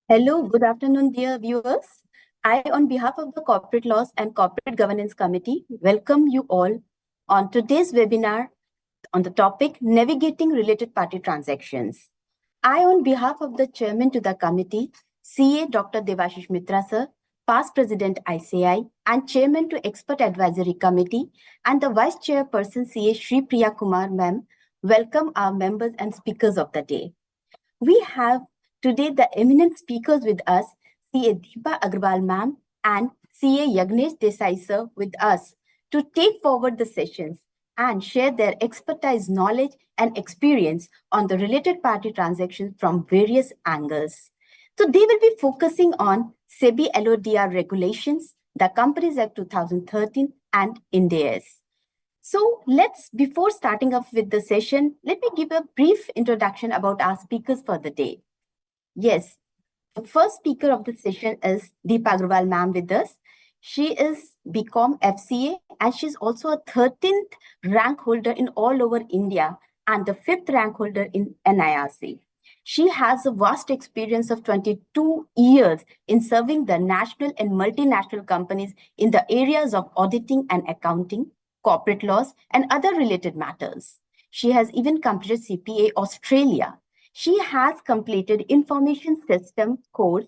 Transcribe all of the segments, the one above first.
Hello, good afternoon, dear viewers. I, on behalf of the Corporate Laws and Corporate Governance Committee, welcome you all on today's webinar on the topic Navigating Related Party Transactions. I, on behalf of the Chairman to the committee, CA Dr. Devashish Mitra sir, Past President ICI, and Chairman to Expert Advisory Committee, and the Vice Chairperson CA Shri Priya Kumar ma'am, welcome our members and speakers of the day. We have today the eminent speakers with us, CA Deepa Agarwal ma'am and CA Yagnesh Desai sir with us to take forward the sessions and share their expertise, knowledge and experience on the related party transactions from various angles. So they will be focusing on SEBI LODR regulations, the Companies Act 2013 and Ind AS. So before starting off with the session, let me give a brief introduction about our speakers for the day. Yes, the first speaker of the session is Deepa Agarwal ma'am with us. She is BCom FCA and she's also a 13th rank holder in all over India and the 5th rank holder in NIRC. She has a vast experience of 22 years in serving the national and multinational companies in the areas of auditing and accounting, corporate laws, and other related matters. She has even completed CPA Australia. She has completed Information System course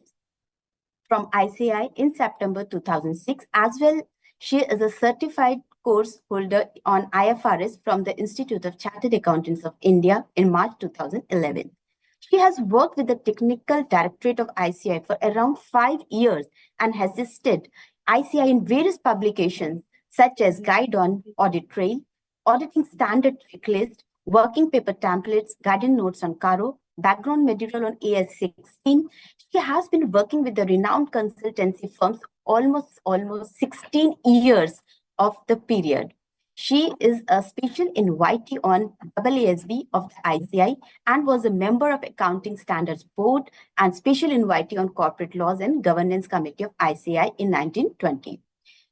from ICI in September 2006. As well, she is a certified course holder on IFRS from the Institute of Chartered Accountants of India in March 2011. She has worked with the Technical Directorate of ICI for around 5 years and has assisted ICI in various publications such as Guide on Audit Trail, Auditing Standard Checklist, Working Paper Templates, Guidance Notes on Caro, Background Material on AS16. She has been working with the renowned consultancy firms almost 16 years of the period. She is a special invitee on AASB of the ICI and was a member of Accounting Standards Board and special invitee on Corporate Laws and Governance Committee of ICI in 1920.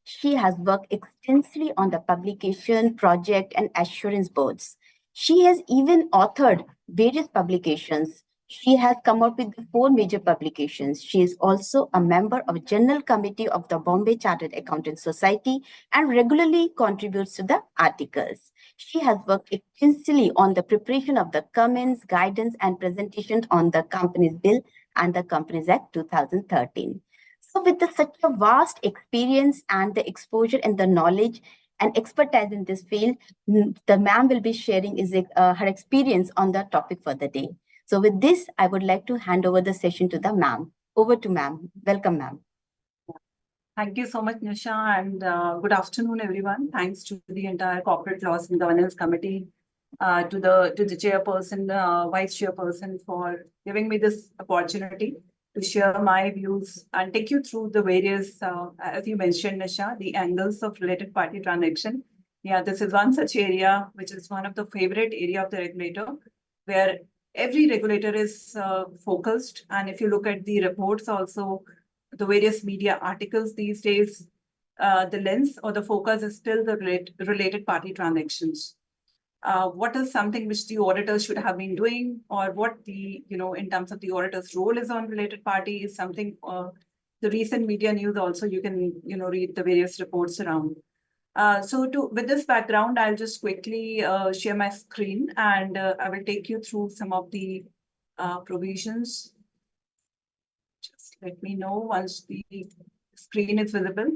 She has worked extensively on the publication, project, and assurance boards. She has even authored various publications. She has come out with 4 major publications. She is also a member of General Committee of the Bombay Chartered Accountants Society and regularly contributes to the articles. She has worked extensively on the preparation of the comments, guidance, and presentations on the Companies Bill and the Companies Act 2013. So with such a vast experience and the exposure and the knowledge and expertise in this field, the ma'am will be sharing her experience on the topic for the day. So with this, I would like to hand over the session to the ma'am. Over to ma'am. Welcome, ma'am. Thank you so much, Nisha, and good afternoon, everyone. Thanks to the entire Corporate Laws and Governance Committee, to the chairperson, vice chairperson for giving me this opportunity to share my views and take you through the various, as you mentioned, Nisha, the angles of related party transaction. Yeah, this is one such area, which is one of the favorite area of the regulator, where every regulator is focused. And if you look at the reports also, the various media articles these days, the lens or the focus is still the related party transactions. What is something which the auditors should have been doing, or what in terms of the auditor's role is on related party is something, the recent media news also you can, read the various reports around. With this background, I'll just quickly share my screen and I will take you through some of the provisions. Just let me know once the screen is visible.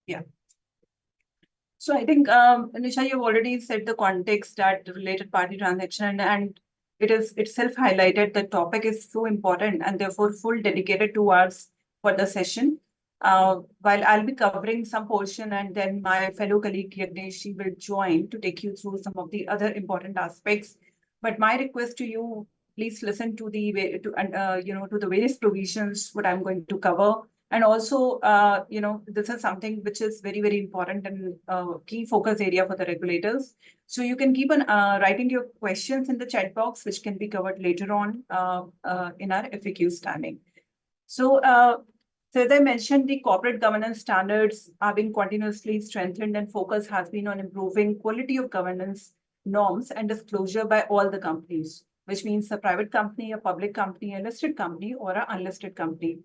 Yeah. So I think, Nisha, you've already set the context that related party transaction, and it is itself highlighted the topic is so important and therefore full dedicated to us for the session. While I'll be covering some portion and then my fellow colleague Yagnesh will join to take you through some of the other important aspects. But my request to you, please listen to the to the various provisions what I'm going to cover. And also, this is something which is very, very important and key focus area for the regulators. So you can keep on writing your questions in the chat box, which can be covered later on in our FAQs timing. So So as I mentioned, the corporate governance standards are being continuously strengthened and focus has been on improving quality of governance norms and disclosure by all the companies, which means a private company, a public company, a listed company, or an unlisted company.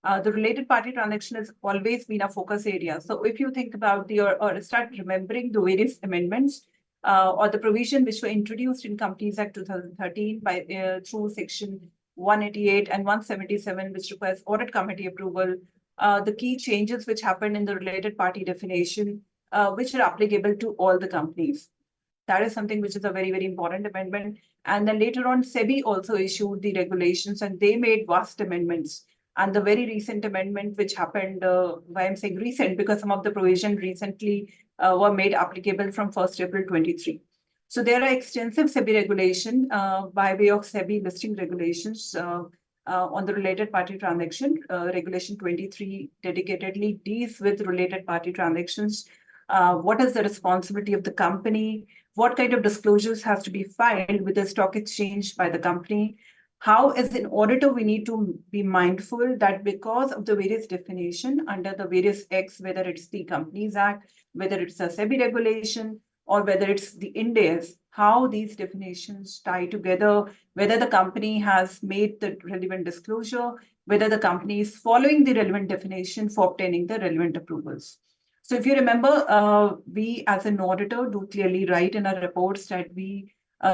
The related party transaction has always been a focus area. So if you think about or start remembering the various amendments or the provision which were introduced in Companies Act 2013 through Section 188 and 177, which requires audit committee approval, the key changes which happened in the related party definition, which are applicable to all the companies. That is something which is a very, very important amendment. And then later on, SEBI also issued the regulations and they made vast amendments. And the very recent amendment which happened, why I'm saying recent, because some of the provisions recently were made applicable from 1st April 23. So there are extensive SEBI regulation by way of SEBI listing regulations on the related party transaction. Regulation 23 dedicatedly deals with related party transactions. What is the responsibility of the company? What kind of disclosures has to be filed with the stock exchange by the company? How, as an auditor, we need to be mindful that because of the various definition under the various acts, whether it's the Companies Act, whether it's a SEBI regulation, or whether it's the Ind AS, how these definitions tie together, whether the company has made the relevant disclosure, whether the company is following the relevant definition for obtaining the relevant approvals. So if you remember, we as an auditor do clearly write in our reports that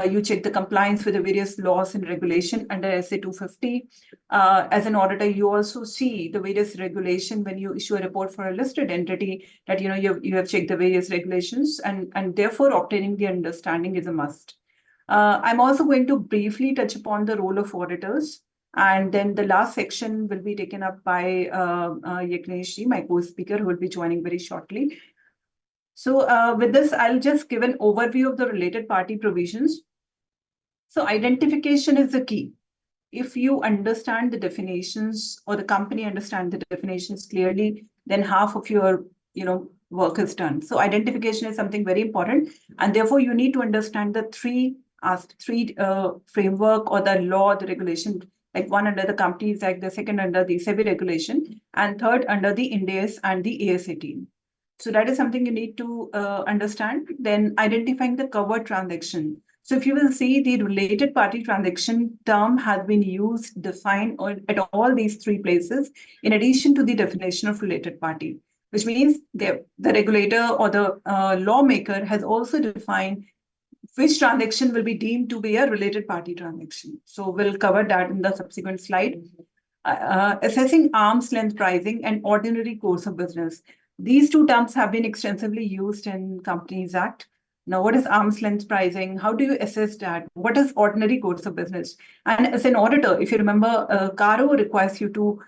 you check the compliance with the various laws and regulation under SA 250. As an auditor, you also see the various regulation when you issue a report for a listed entity that you have checked the various regulations and therefore obtaining the understanding is a must. I'm also going to briefly touch upon the role of auditors. And then the last section will be taken up by Yagnesh ji, my co-speaker, who will be joining very shortly. So with this, I'll just give an overview of the related party provisions. So identification is the key. If you understand the definitions or the company understand the definitions clearly, then half of your work is done. So identification is something very important. And therefore, you need to understand the three framework or the law, the regulation, like one under the Companies Act, the second under the SEBI regulation, and third under the Ind AS and the AS18. So that is something you need to understand. Then identifying the covered transaction. So if you will see, the related party transaction term has been used, defined at all these three places, in addition to the definition of related party, which means the regulator or the lawmaker has also defined which transaction will be deemed to be a related party transaction. So we'll cover that in the subsequent slide. Assessing arm's length pricing and ordinary course of business. These two terms have been extensively used in Companies Act. Now, what is arm's length pricing? How do you assess that? What is ordinary course of business? And as an auditor, if you remember, CARO requires you to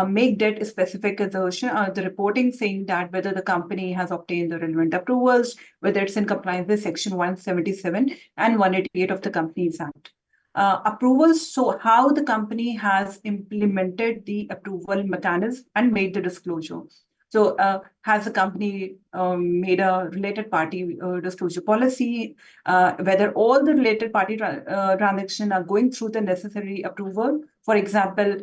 make debt specific assertion, the reporting saying that whether the company has obtained the relevant approvals, whether it's in compliance with Section 177 and 188 of the Companies Act. Approvals, so how the company has implemented the approval mechanism and made the disclosure. So has the company made a related party disclosure policy, whether all the related party transactions are going through the necessary approval, for example,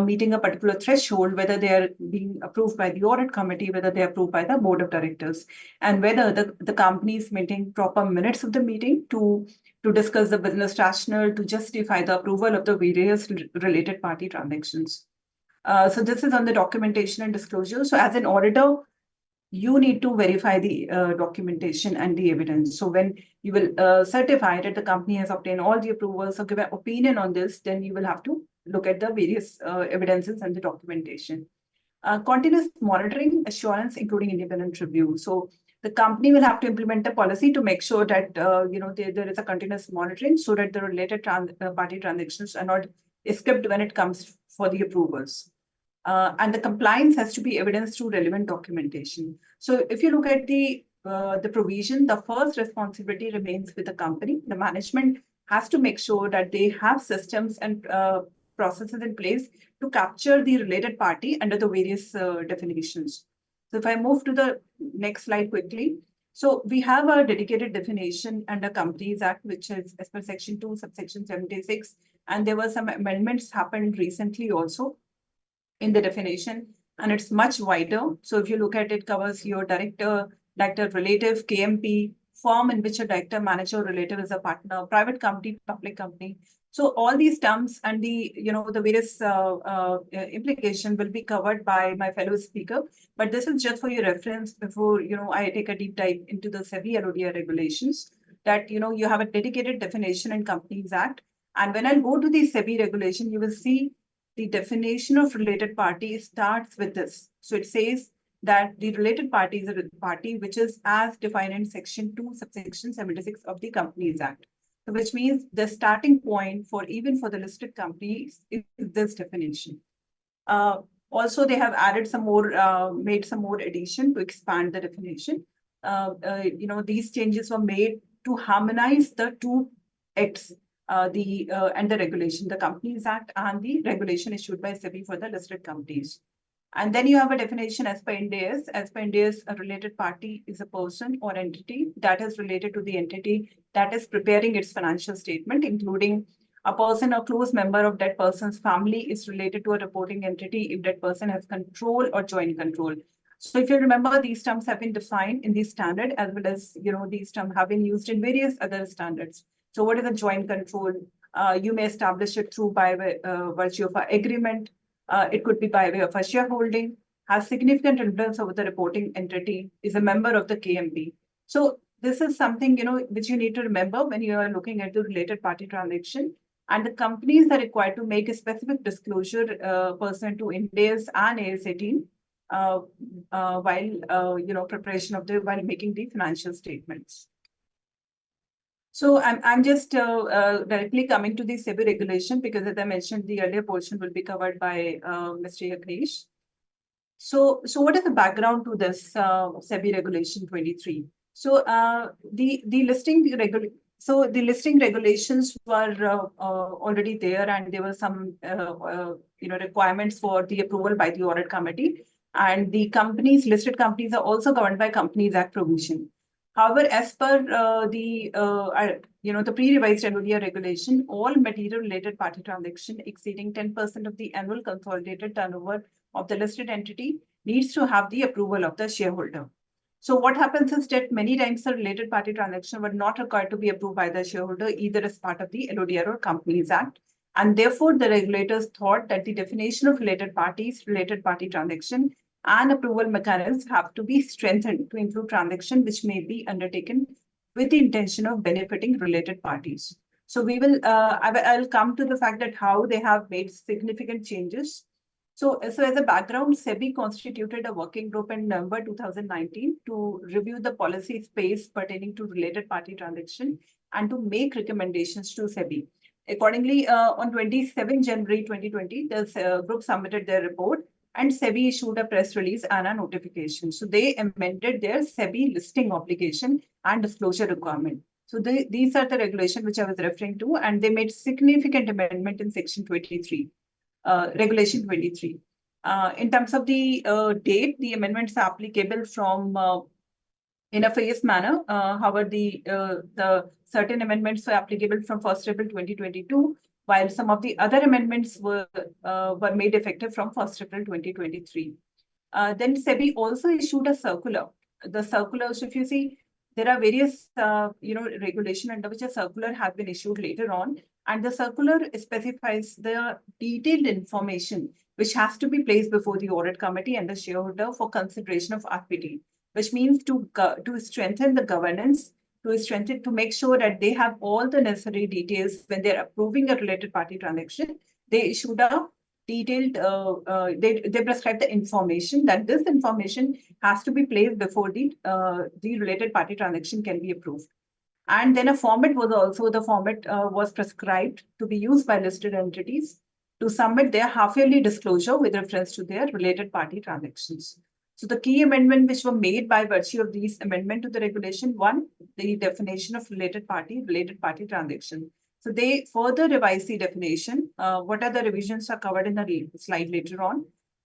meeting a particular threshold, whether they are being approved by the audit committee, whether they are approved by the board of directors, and whether the company is maintaining proper minutes of the meeting to discuss the business rationale, to justify the approval of the various related party transactions. So this is on the documentation and disclosure. So as an auditor, you need to verify the documentation and the evidence. So when you will certify that the company has obtained all the approvals or give an opinion on this, then you will have to look at the various evidences and the documentation. Continuous monitoring assurance, including independent review. So the company will have to implement a policy to make sure that there is a continuous monitoring so that the related party transactions are not skipped when it comes for the approvals. And the compliance has to be evidenced through relevant documentation. So if you look at the provision, the first responsibility remains with the company. The management has to make sure that they have systems and processes in place to capture the related party under the various definitions. So if I move to the next slide quickly. So we have a dedicated definition under Companies Act, which is as per Section 2, subsection 76. And there were some amendments happened recently also in the definition. and it's much wider. So if you look at it, covers your director, relative, KMP, firm in which a director, manager, relative is a partner, private company, public company. So all these terms and the the various implication will be covered by my fellow speaker. But this is just for your reference before I take a deep dive into the SEBI LODR regulations. That you have a dedicated definition in Companies Act, and when I go to the SEBI regulation, you will see the definition of related party starts with this. So it says that the related party is a party which is as defined in Section 2, subsection 76 of the Companies Act. So which means the starting point for even for the listed companies is this definition. Also, they have added some more, made some more addition to expand the definition. These changes were made to harmonize the two acts, and the regulation, the Companies Act and the regulation issued by SEBI for the listed companies. And then you have a definition as per Ind AS. As per Ind AS, a related party is a person or entity that is related to the entity that is preparing its financial statement, including a person or close member of that person's family is related to a reporting entity if that person has control or joint control. So if you remember, these terms have been defined in the standard, as well as these terms have been used in various other standards. So what is a joint control? You may establish it through by virtue of an agreement. It could be by way of a shareholding, has significant influence over the reporting entity, is a member of the KMP. So this is something which you need to remember when you are looking at the related party transaction. And the companies are required to make a specific disclosure pursuant to Ind AS and AS 18 while preparation of while making the financial statements. So I'm just directly coming to the SEBI regulation, because as I mentioned, the earlier portion will be covered by Mr. Yagnesh. So what is the background to this SEBI regulation 23? So the listing regulations were already there, and there were some requirements for the approval by the audit committee. And the listed companies are also governed by Companies Act provision. However, as per the pre-revised LODR regulation, all material related party transaction exceeding 10% of the annual consolidated turnover of the listed entity needs to have the approval of the shareholder. So what happens is that many times the related party transaction were not required to be approved by the shareholder, either as part of the LODR or Companies Act. And therefore, the regulators thought that the definition of related parties, related party transaction, and approval mechanisms have to be strengthened to include transactions which may be undertaken with the intention of benefiting related parties. So we will, I'll come to the fact that how they have made significant changes. So as a background, SEBI constituted a working group in November 2019 to review the policy space pertaining to related party transaction and to make recommendations to SEBI. Accordingly, on 27 January 2020, the group submitted their report, and SEBI issued a press release and a notification. So they amended their SEBI listing obligation and disclosure requirement. So these are the regulations which I was referring to, and they made significant amendment in Section 23, Regulation 23. In terms of the date, the amendments are applicable from in a phased manner. However, the certain amendments are applicable from 1st April 2022, while some of the other amendments were made effective from 1st April 2023. Then SEBI also issued a circular. The circular, so if you see, there are various regulation under which a circular has been issued later on, and the circular specifies the detailed information which has to be placed before the audit committee and the shareholder for consideration of RPT, which means to strengthen the governance, to make sure that they have all the necessary details when they're approving a related party transaction. They issued a detailed, they prescribe the information that this information has to be placed before the related party transaction can be approved. And then a format was also, the format was prescribed to be used by listed entities to submit their half-yearly disclosure with reference to their related party transactions. So the key amendment which were made by virtue of these amendment to the regulation, one, the definition of related party transaction. So they further revised the definition. What are the revisions are covered in the slide later on.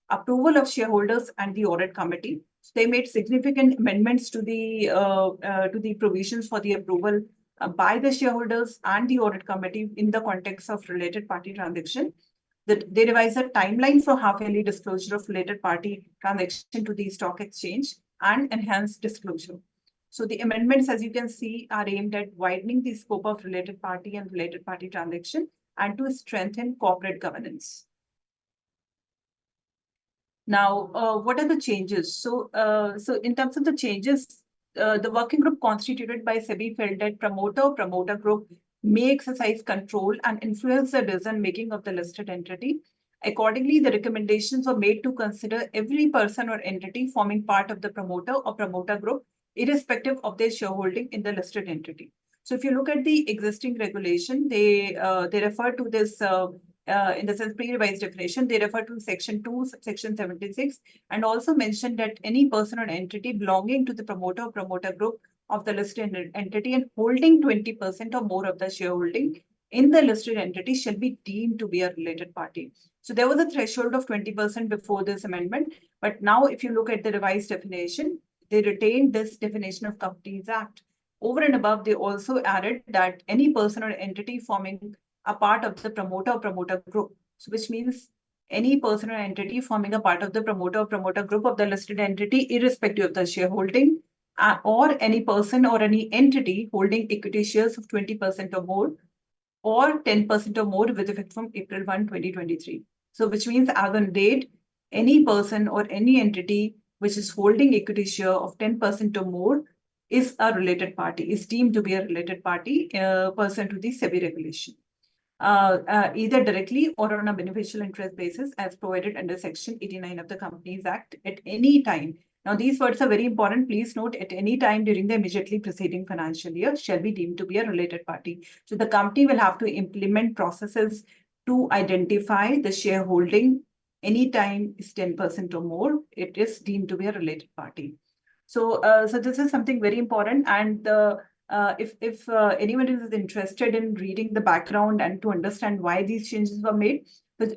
Approval of shareholders and the audit committee. So they made significant amendments to the provisions for the approval by the shareholders and the audit committee in the context of related party transaction. They revised the timeline for half-yearly disclosure of related party transaction to the stock exchange and enhanced disclosure. So the amendments, as you can see, are aimed at widening the scope of related party and related party transaction and to strengthen corporate governance. Now, what are the changes? So in terms of the changes, the working group constituted by SEBI felt that promoter group may exercise control and influence the decision-making of the listed entity. Accordingly, the recommendations were made to consider every person or entity forming part of the promoter or promoter group, irrespective of their shareholding in the listed entity. So if you look at the existing regulation, they refer to this in the sense pre-revised definition, they refer to section 2, section 76, and also mention that any person or entity belonging to the promoter or promoter group of the listed entity and holding 20% or more of the shareholding in the listed entity shall be deemed to be a related party. So there was a threshold of 20% before this amendment, but now if you look at the revised definition, they retained this definition of Companies Act. Over and above, they also added that any person or entity forming a part of the promoter or promoter group, so which means any person or entity forming a part of the promoter or promoter group of the listed entity, irrespective of the shareholding, or any person or any entity holding equity shares of 20% or more, or 10% or more with effect from April 1, 2023. So which means as on date, any person or any entity which is holding equity share of 10% or more is a related party, is deemed to be a related party pursuant to the SEBI regulation. Either directly or on a beneficial interest basis as provided under Section 89 of the Companies Act at any time. Now, these words are very important. Please note, at any time during the immediately preceding financial year shall be deemed to be a related party. So the company will have to implement processes to identify the shareholding anytime is 10% or more, it is deemed to be a related party. So, so this is something very important. And if anyone is interested in reading the background and to understand why these changes were made,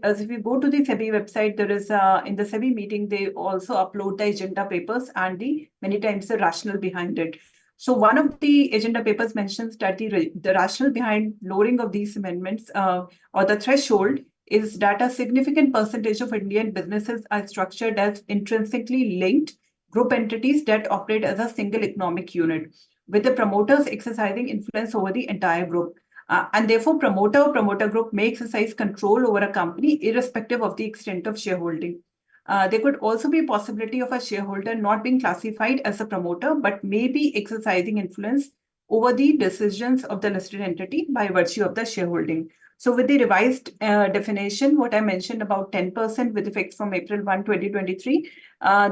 as if you go to the SEBI website, there is in the SEBI meeting, they also upload the agenda papers and the many times the rationale behind it. So one of the agenda papers mentions that the rationale behind lowering of these amendments or the threshold is that a significant percentage of Indian businesses are structured as intrinsically linked group entities that operate as a single economic unit, with the promoters exercising influence over the entire group. And therefore, promoter or promoter group may exercise control over a company irrespective of the extent of shareholding. There could also be a possibility of a shareholder not being classified as a promoter, but may be exercising influence over the decisions of the listed entity by virtue of the shareholding. So with the revised definition, what I mentioned about 10% with effect from April 1, 2023,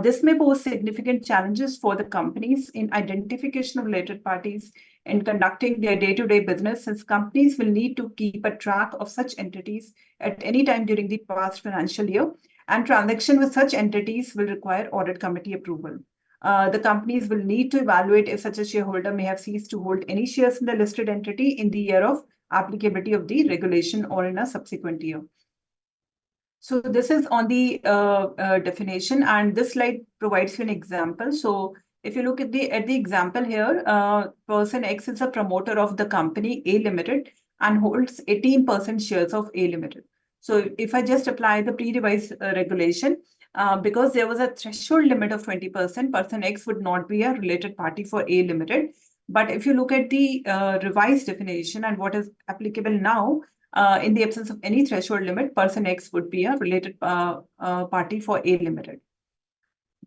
this may pose significant challenges for the companies in identification of related parties in conducting their day-to-day business, since companies will need to keep a track of such entities at any time during the past financial year, and transaction with such entities will require audit committee approval. The companies will need to evaluate if such a shareholder may have ceased to hold any shares in the listed entity in the year of applicability of the regulation or in a subsequent year. So this is on the definition, and this slide provides you an example. So if you look at the example here, person X is a promoter of the company A Limited and holds 18% shares of A Limited. So if I just apply the pre-revised regulation, because there was a threshold limit of 20%, person X would not be a related party for A Limited. But if you look at the revised definition and what is applicable now, in the absence of any threshold limit, person X would be a related party for A Limited.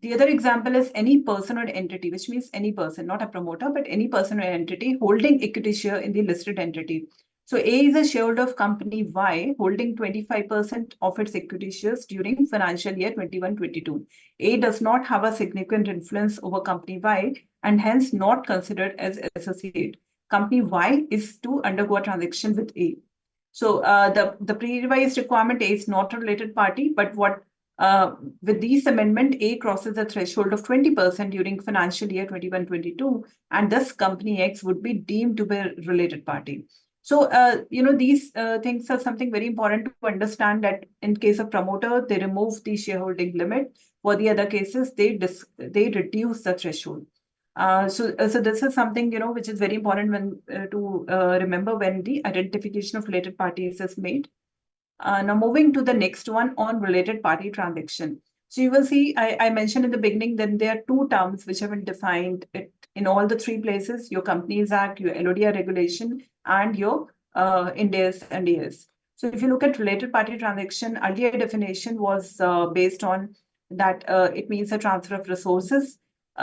The other example is any person or entity, which means any person, not a promoter, but any person or entity holding equity share in the listed entity. So A is a shareholder of company Y holding 25% of its equity shares during financial year 21-22. A does not have a significant influence over company Y and hence not considered as associate. Company Y is to undergo a transaction with A. So the pre-revised requirement A is not a related party, but what with this amendment, A crosses the threshold of 20% during financial year 21-22, and thus company X would be deemed to be a related party. So, these things are something very important to understand, that in case of promoter, they remove the shareholding limit. For the other cases, they reduce the threshold. So this is something, which is very important when to remember when the identification of related parties is made. Now moving to the next one on related party transaction. So you will see, I mentioned in the beginning that there are two terms which have been defined in all the three places: your Companies Act, your LODR regulation, and your Ind AS and AS. So if you look at related party transaction, earlier definition was based on that it means a transfer of resources,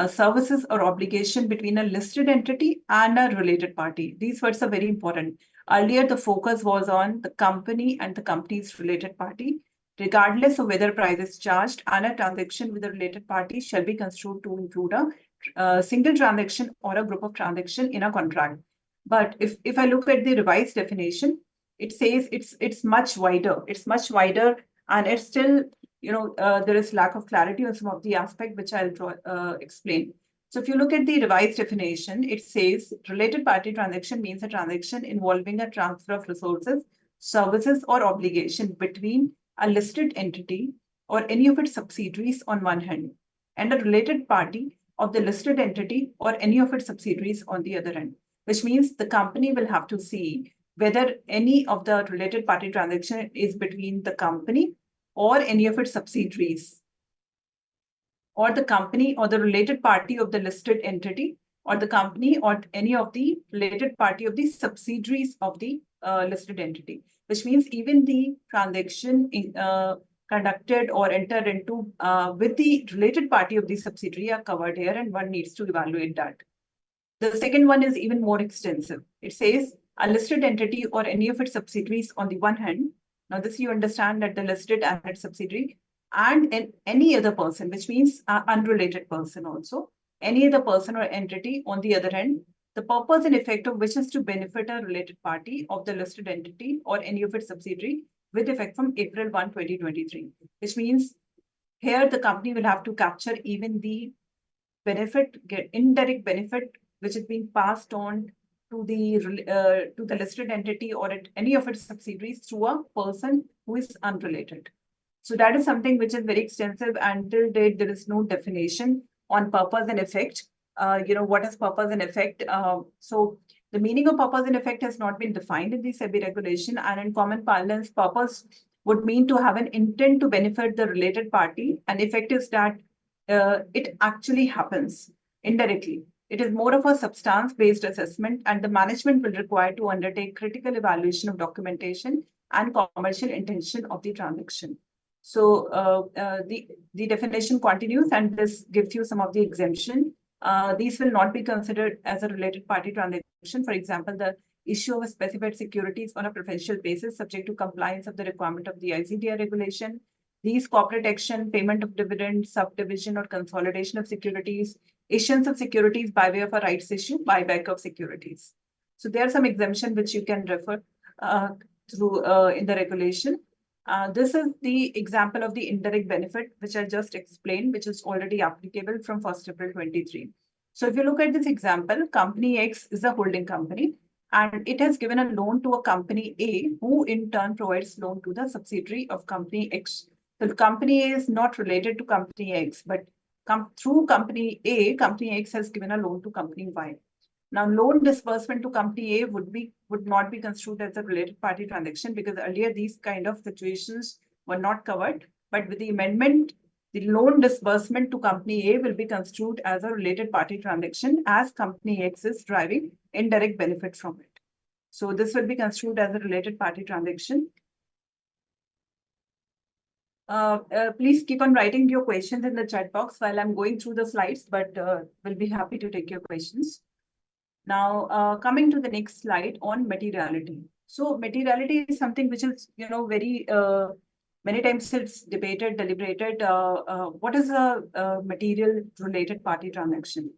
services, or obligation between a listed entity and a related party. These words are very important. Earlier, the focus was on the company and the company's related party, regardless of whether price is charged, and a transaction with a related party shall be construed to include a single transaction or a group of transactions in a contract. But if I look at the revised definition, it says it's much wider. It's much wider, and it's still, there is lack of clarity on some of the aspect which I'll explain. So if you look at the revised definition, it says related party transaction means a transaction involving a transfer of resources, services, or obligation between a listed entity or any of its subsidiaries on one hand, and a related party of the listed entity or any of its subsidiaries on the other hand, which means the company will have to see whether any of the related party transaction is between the company or any of its subsidiaries, or the company or the related party of the listed entity, or the company or any of the related party of the subsidiaries of the listed entity, which means even the transaction conducted or entered into with the related party of the subsidiary are covered here, and one needs to evaluate that. The second one is even more extensive. It says a listed entity or any of its subsidiaries on the one hand. Now this you understand that the listed and its subsidiary, and any other person, which means unrelated person also, any other person or entity on the other hand, the purpose and effect of which is to benefit a related party of the listed entity or any of its subsidiary with effect from April 1, 2023, which means here the company will have to capture even the indirect benefit which is being passed on to the listed entity or any of its subsidiaries through a person who is unrelated. So that is something which is very extensive. Until date, there is no definition on purpose and effect. What is purpose and effect? So the meaning of purpose and effect has not been defined in the SEBI regulation, and in common parlance, purpose would mean to have an intent to benefit the related party, and effect is that it actually happens indirectly. It is more of a substance-based assessment, and the management will require to undertake critical evaluation of documentation and commercial intention of the transaction. So the definition continues, and this gives you some of the exemption. These will not be considered as a related party transaction. For example, the issue of a specified securities on a preferential basis subject to compliance of the requirement of the ICDR regulation. These corporate action, payment of dividends, subdivision or consolidation of securities, issuance of securities by way of a rights issue, buyback of securities. So there are some exemption which you can refer through in the regulation. This is the example of the indirect benefit, which I just explained, which is already applicable from 1st April 23. So if you look at this example, Company X is a holding company, and it has given a loan to a Company A, who in turn provides loan to the subsidiary of Company X. So the company A is not related to Company X, but through Company A, Company X has given a loan to Company Y. Now, loan disbursement to Company A would not be construed as a related party transaction, because earlier these kind of situations were not covered. But with the amendment, the loan disbursement to Company A will be construed as a related party transaction, as Company X is driving indirect benefit from it. So this will be construed as a related party transaction. Please keep on writing your questions in the chat box while I'm going through the slides, but we'll be happy to take your questions. Now, coming to the next slide on materiality. So materiality is something which is, very, many times it's debated, deliberated. What is a material related party transaction?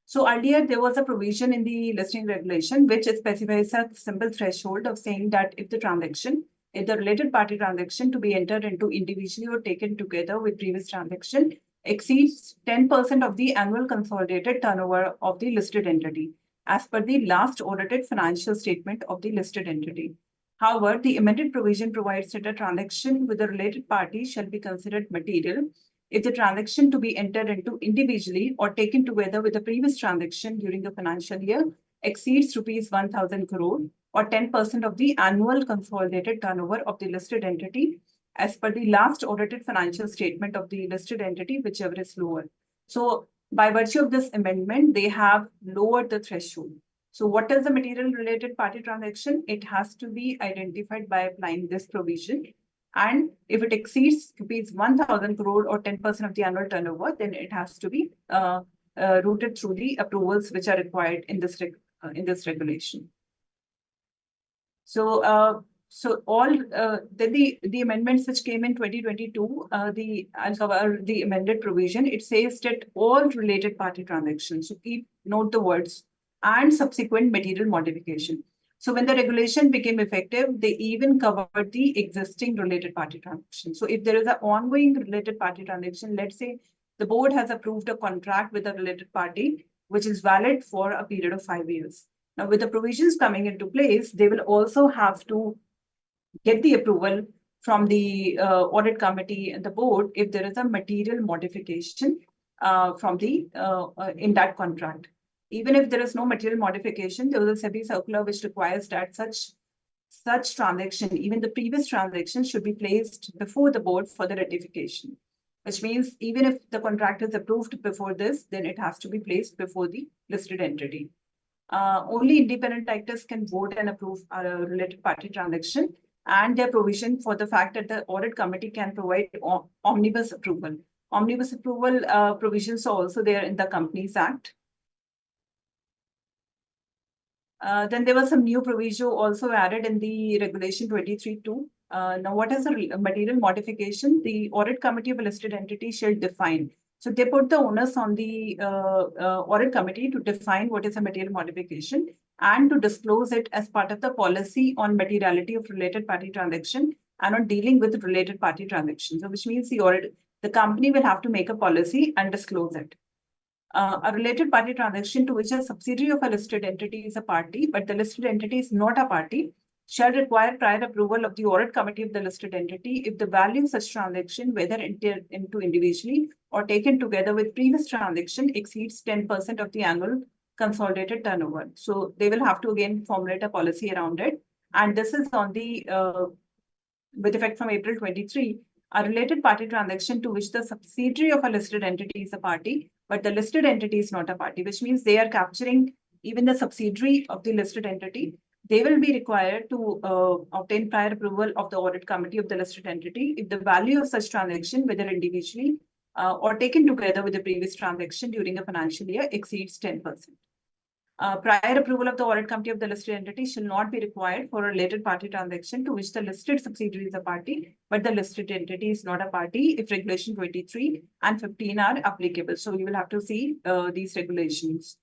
So earlier there was a provision in the listing regulation which specifies a simple threshold of saying that if the related party transaction to be entered into individually or taken together with previous transaction exceeds 10% of the annual consolidated turnover of the listed entity, as per the last audited financial statement of the listed entity. However, the amended provision provides that a transaction with a related party shall be considered material if the transaction to be entered into individually or taken together with the previous transaction during the financial year exceeds rupees 1,000 crore, or 10% of the annual consolidated turnover of the listed entity as per the last audited financial statement of the listed entity, whichever is lower. So by virtue of this amendment, they have lowered the threshold. So what is the material related party transaction? It has to be identified by applying this provision. And if it exceeds rupees 1,000 crore or 10% of the annual turnover, then it has to be routed through the approvals which are required in this regulation. So then the amendments which came in 2022, I'll cover the amended provision. It says that all related party transactions, so note the words, and subsequent material modification. So when the regulation became effective, they even covered the existing related party transaction. So if there is an ongoing related party transaction, let's say the board has approved a contract with a related party, which is valid for a period of 5 years. Now, with the provisions coming into place, they will also have to get the approval from the audit committee and the board if there is a material modification from the in that contract. Even if there is no material modification, there is a SEBI circular which requires that such transaction, even the previous transaction, should be placed before the board for the ratification. Which means even if the contract is approved before this, then it has to be placed before the listed entity. Only independent directors can vote and approve a related party transaction, and their provision for the fact that the audit committee can provide omnibus approval. Omnibus approval provisions are also there in the Companies Act. Then there was some new provision also added in the regulation 23(2). Now, what is the material modification? The audit committee of a listed entity shall define. So they put the onus on the audit committee to define what is a material modification and to disclose it as part of the policy on materiality of related party transaction and on dealing with related party transactions. So which means the company will have to make a policy and disclose it. A related party transaction to which a subsidiary of a listed entity is a party, but the listed entity is not a party, shall require prior approval of the audit committee of the listed entity if the value of such transaction, whether entered into individually or taken together with previous transaction, exceeds 10% of the annual consolidated turnover. So they will have to again formulate a policy around it. And this is on the with effect from April 23. A related party transaction to which the subsidiary of a listed entity is a party, but the listed entity is not a party, which means they are capturing even the subsidiary of the listed entity. They will be required to obtain prior approval of the audit committee of the listed entity if the value of such transaction, whether individually or taken together with the previous transaction during a financial year, exceeds 10%. Prior approval of the audit committee of the listed entity shall not be required for a related party transaction to which the listed subsidiary is a party, but the listed entity is not a party if regulation 23 and 15 are applicable. So you will have to see these regulations.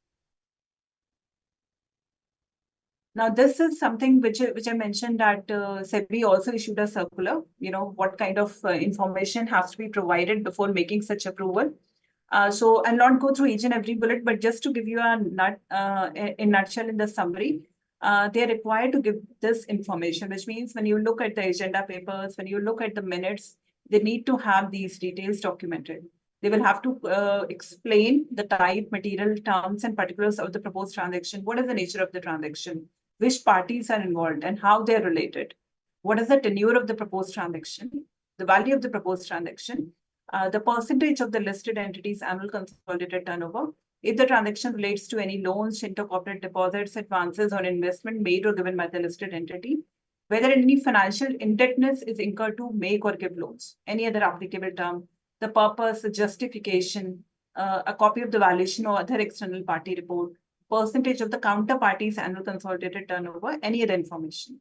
Now, this is something which I mentioned that SEBI also issued a circular, what kind of information has to be provided before making such approval. So I'll not go through each and every bullet, but just to give you a nutshell in the summary, they are required to give this information, which means when you look at the agenda papers, when you look at the minutes, they need to have these details documented. They will have to explain the type, material, terms, and particulars of the proposed transaction. What is the nature of the transaction? Which parties are involved and how they're related? What is the tenure of the proposed transaction? The value of the proposed transaction? The percentage of the listed entity's annual consolidated turnover, if the transaction relates to any loans, intercorporate deposits, advances, or investment made or given by the listed entity, whether any financial indebtedness is incurred to make or give loans, any other applicable term, the purpose, the justification, a copy of the valuation or other external party report, percentage of the counterparty's annual consolidated turnover, any other information.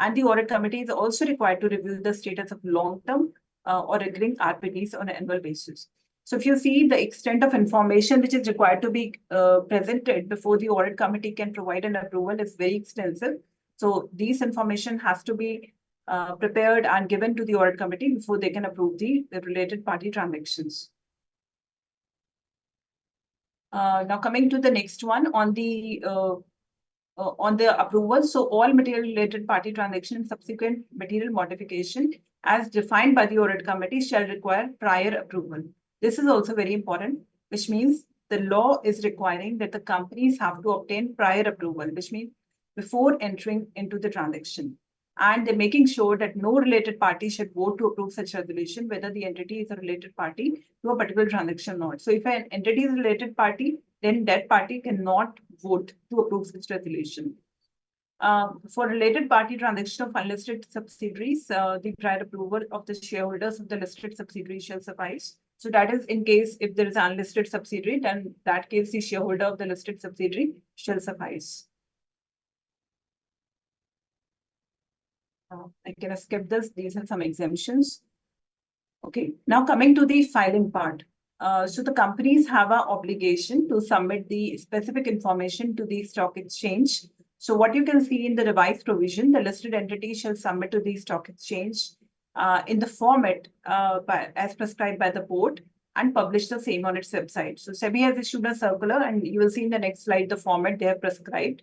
And the audit committee is also required to review the status of long-term or recurring RPTs on an annual basis. So if you see the extent of information which is required to be presented before the audit committee can provide an approval is very extensive. So these information has to be prepared and given to the audit committee before they can approve the related party transactions. Now coming to the next one on the approval. So all material related party transaction and subsequent material modification as defined by the audit committee shall require prior approval. This is also very important, which means the law is requiring that the companies have to obtain prior approval, which means before entering into the transaction. And they're making sure that no related party should vote to approve such resolution, whether the entity is a related party to a particular transaction or not. So if an entity is a related party, then that party cannot vote to approve such resolution. For related party transaction of unlisted subsidiaries, the prior approval of the shareholders of the listed subsidiary shall suffice. So that is in case if there is an unlisted subsidiary, then that case the shareholder of the listed subsidiary shall suffice. I can skip this. These are some exemptions. Okay, now coming to the filing part. So the companies have an obligation to submit the specific information to the stock exchange. So what you can see in the revised provision, the listed entity shall submit to the stock exchange in the format as prescribed by the board and publish the same on its website. So SEBI has issued a circular, and you will see in the next slide the format they have prescribed.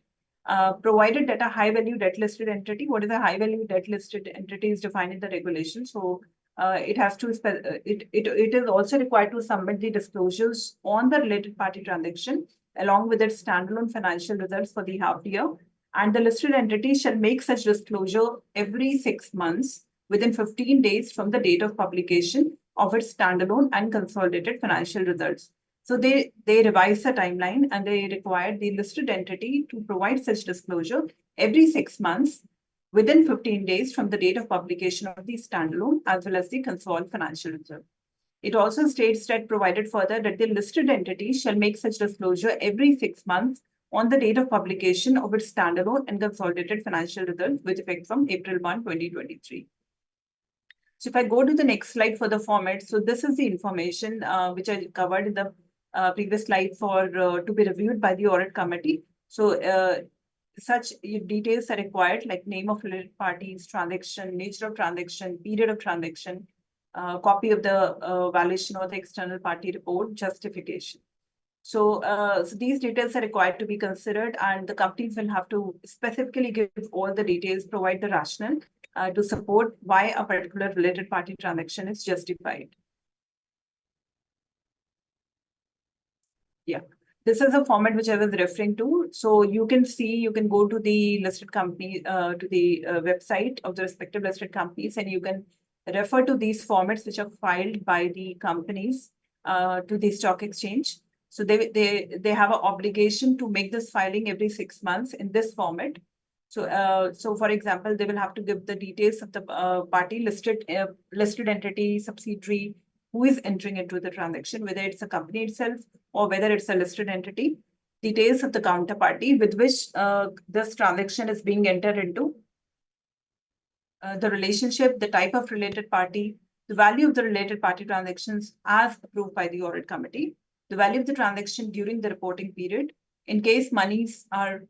Provided that a high value debt listed entity, what is a high value debt listed entity is defined in the regulation. So it has to it is also required to submit the disclosures on the related party transaction along with its standalone financial results for the half year, and the listed entity shall make such disclosure every 6 months within 15 days from the date of publication of its standalone and consolidated financial results. So they revised the timeline and they required the listed entity to provide such disclosure every 6 months within 15 days from the date of publication of the standalone as well as the consolidated financial result. It also states that provided further that the listed entity shall make such disclosure every 6 months on the date of publication of its standalone and consolidated financial results with effect from April 1, 2023. So if I go to the next slide for the format, so this is the information which I covered in the previous slide for to be reviewed by the audit committee. So such details are required like name of related parties, transaction, nature of transaction, period of transaction, copy of the valuation or the external party report, justification. So, so these details are required to be considered, and the companies will have to specifically give all the details, provide the rationale to support why a particular related party transaction is justified. Yeah. This is a format which I was referring to. So you can see, you can go to the listed company, to the website of the respective listed companies, and you can refer to these formats which are filed by the companies to the stock exchange. So they have an obligation to make this filing every 6 months in this format. So, so for example, they will have to give the details of the party listed entity, subsidiary, who is entering into the transaction, whether it's a company itself or whether it's a listed entity, details of the counterparty with which this transaction is being entered into, the relationship, the type of related party, the value of the related party transactions as approved by the audit committee, the value of the transaction during the reporting period, in case monies are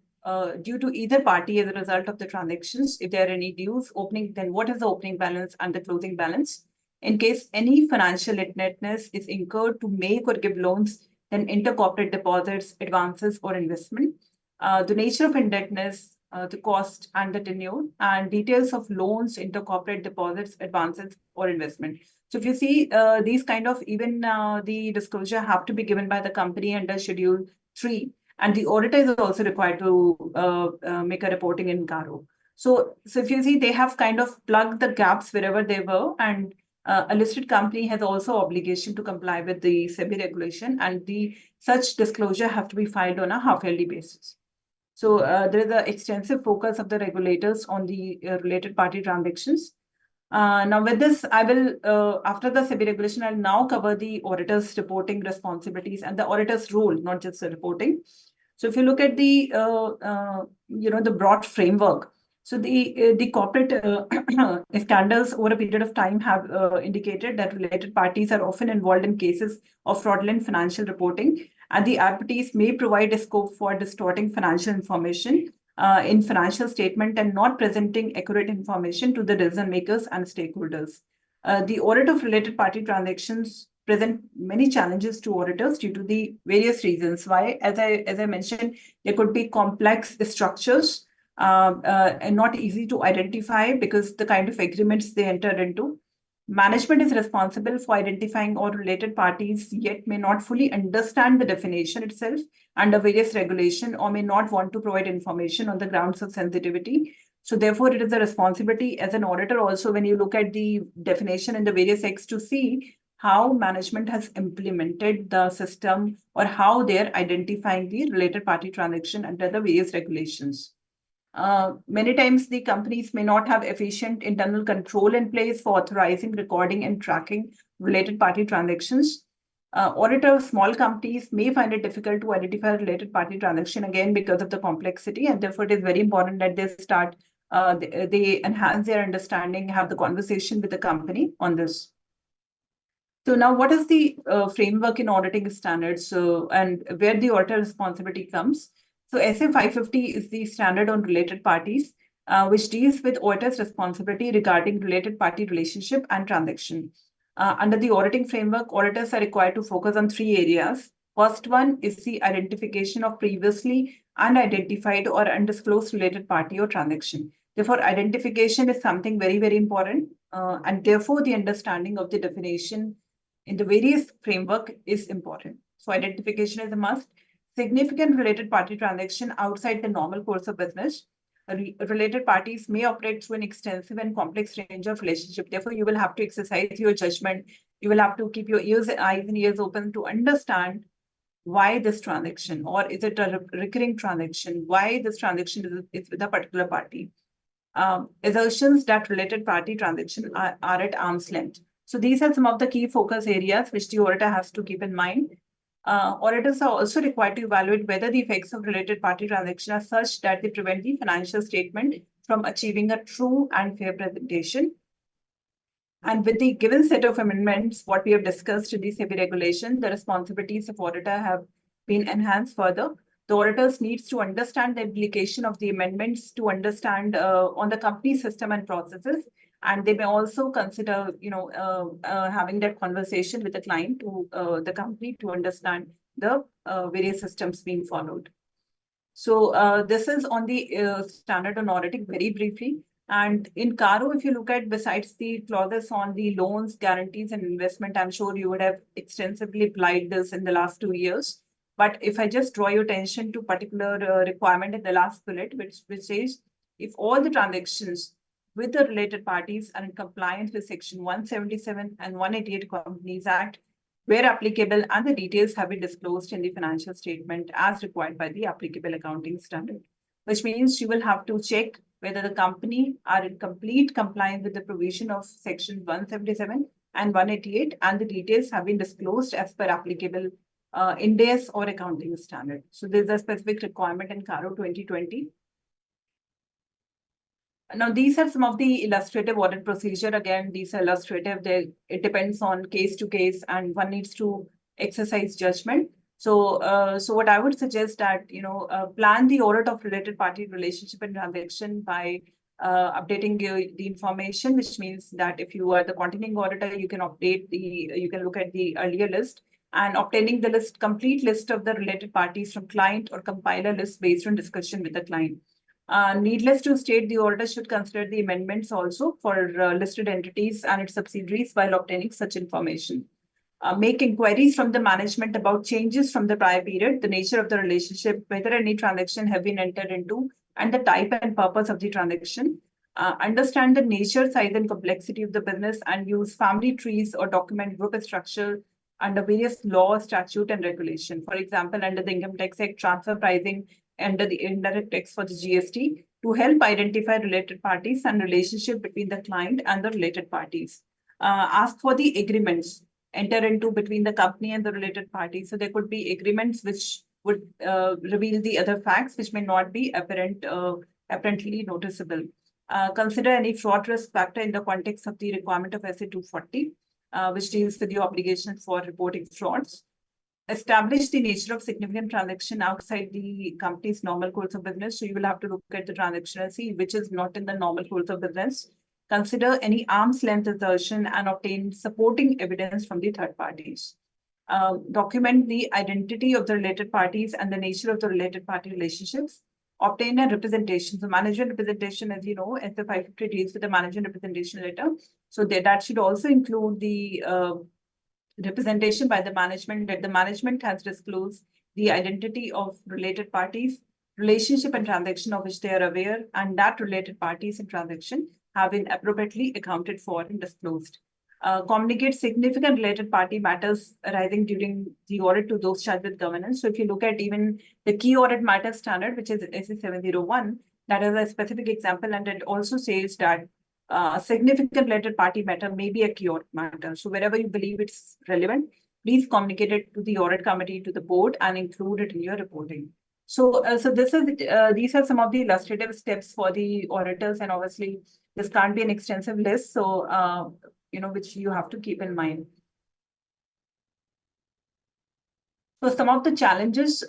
due to either party as a result of the transactions, if there are any dues, opening, then what is the opening balance and the closing balance. In case any financial indebtedness is incurred to make or give loans, then intercorporate deposits, advances, or investment. The nature of indebtedness, the cost and the tenure, and details of loans, intercorporate deposits, advances, or investment. So if you see these kind of even the disclosure have to be given by the company under Schedule 3, and the auditor is also required to make a reporting in GARO. So if you see, they have kind of plugged the gaps wherever they were, and a listed company has also obligation to comply with the SEBI regulation, and the such disclosure have to be filed on a half-yearly basis. So there is an extensive focus of the regulators on the related party transactions. Now with this, I will, after the SEBI regulation, I'll now cover the auditor's reporting responsibilities and the auditor's role, not just the reporting. So if you look at the, the broad framework, so the corporate scandals over a period of time have indicated that related parties are often involved in cases of fraudulent financial reporting, and the RPTs may provide a scope for distorting financial information in financial statement and not presenting accurate information to the decision makers and stakeholders. The audit of related party transactions present many challenges to auditors due to the various reasons. Why? As I mentioned, there could be complex structures and not easy to identify because the kind of agreements they enter into. Management is responsible for identifying all related parties, yet may not fully understand the definition itself under various regulation or may not want to provide information on the grounds of sensitivity. So therefore, it is a responsibility as an auditor also when you look at the definition in the various X to see how management has implemented the system or how they're identifying the related party transaction under the various regulations. Many times the companies may not have efficient internal control in place for authorizing, recording, and tracking related party transactions. Auditor of small companies may find it difficult to identify related party transaction again because of the complexity, and therefore it is very important that they start, they enhance their understanding, have the conversation with the company on this. So now, what is the framework in auditing standards and where the auditor responsibility comes? So SA 550 is the standard on related parties, which deals with auditor's responsibility regarding related party relationship and transaction. Under the auditing framework, auditors are required to focus on three areas. First one is the identification of previously unidentified or undisclosed related party or transaction. Therefore, identification is something very, very important, and therefore the understanding of the definition in the various framework is important. So identification is a must. Significant related party transaction outside the normal course of business. Related parties may operate through an extensive and complex range of relationship. Therefore, you will have to exercise your judgment. You will have to keep your eyes and ears open to understand why this transaction, or is it a recurring transaction? Why this transaction is with a particular party? Assertions that related party transactions are at arm's length. So these are some of the key focus areas which the auditor has to keep in mind. Auditors are also required to evaluate whether the effects of related party transaction are such that they prevent the financial statement from achieving a true and fair presentation. And with the given set of amendments, what we have discussed in the SEBI regulation, the responsibilities of auditor have been enhanced further. The auditors needs to understand the implication of the amendments to understand on the company system and processes. And they may also consider, having that conversation with the client to the company to understand the various systems being followed. So this is on the standard on auditing very briefly. And in Caro, if you look at besides the clauses on the loans, guarantees, and investment, I'm sure you would have extensively applied this in the last 2 years. But if I just draw your attention to particular requirement in the last bullet, which says if all the transactions with the related parties are in compliance with Section 177 and 188 Companies Act, where applicable, and the details have been disclosed in the financial statement as required by the applicable accounting standard, which means you will have to check whether the company are in complete compliance with the provision of Section 177 and 188, and the details have been disclosed as per applicable Ind AS or accounting standard. So there's a specific requirement in Caro 2020. Now, these are some of the illustrative audit procedure. Again, these are illustrative. It depends on case to case, and one needs to exercise judgment. So what I would suggest that, plan the audit of related party relationship and transaction by updating the information, which means that if you are the continuing auditor, you can you can look at the earlier list, and obtaining the complete list of the related parties from client or compiler list based on discussion with the client. Needless to state, the auditor should consider the amendments also for listed entities and its subsidiaries while obtaining such information. Make inquiries from the management about changes from the prior period, the nature of the relationship, whether any transaction have been entered into, and the type and purpose of the transaction. Understand the nature, size, and complexity of the business, and use family trees or document group structure under various law, statute, and regulation. For example, under the Income Tax Act, transfer pricing, under the indirect tax for the GST, to help identify related parties and relationship between the client and the related parties. Ask for the agreements enter into between the company and the related parties. So there could be agreements which would reveal the other facts which may not be apparently noticeable. Consider any fraud risk factor in the context of the requirement of SA 240, which deals with the obligation for reporting frauds. Establish the nature of significant transaction outside the company's normal course of business. So you will have to look at the transaction and see which is not in the normal course of business. Consider any arm's length assertion and obtain supporting evidence from the third parties. Document the identity of the related parties and the nature of the related party relationships. obtain a representation. So management representation, as you know, SF 550 deals with the management representation letter. So that should also include the representation by the management that the management has disclosed the identity of related parties, relationship and transaction of which they are aware, and that related parties and transaction have been appropriately accounted for and disclosed. Communicate significant related party matters arising during the audit to those charged with governance. So if you look at even the key audit matter standard, which is SE 701, that is a specific example, and it also says that significant related party matter may be a key audit matter. So wherever you believe it's relevant, please communicate it to the audit committee, to the board, and include it in your reporting. So, these are some of the illustrative steps for the auditors, and obviously this can't be an extensive list. So, which you have to keep in mind. So some of the challenges,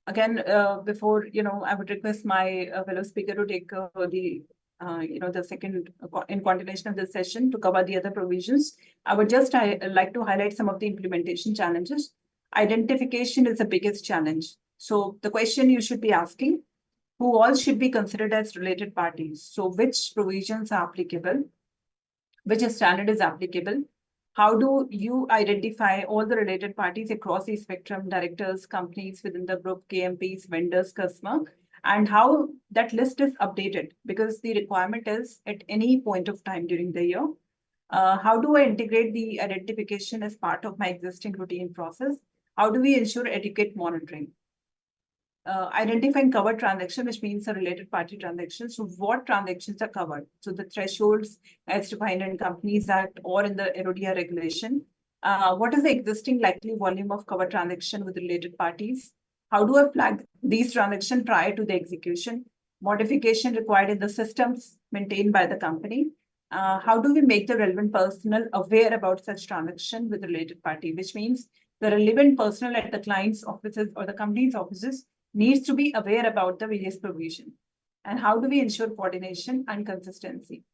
again, before, I would request my fellow speaker to take the second in continuation of this session to cover the other provisions. I would just like to highlight some of the implementation challenges. Identification is the biggest challenge. So the question you should be asking, who all should be considered as related parties? So which provisions are applicable? Which standard is applicable? How do you identify all the related parties across the spectrum, directors, companies within the group, KMPs, vendors, customer, and how that list is updated? Because the requirement is at any point of time during the year. How do I integrate the identification as part of my existing routine process? How do we ensure adequate monitoring? Identifying covered transaction, which means a related party transaction. So what transactions are covered? So the thresholds as defined in Companies Act or in the ERODIA regulation. What is the existing likely volume of covered transaction with related parties? How do I flag these transactions prior to the execution? Modification required in the systems maintained by the company. How do we make the relevant personnel aware about such transaction with related party? Which means the relevant personnel at the client's offices or the company's offices needs to be aware about the various provisions. And how do we ensure coordination and consistency?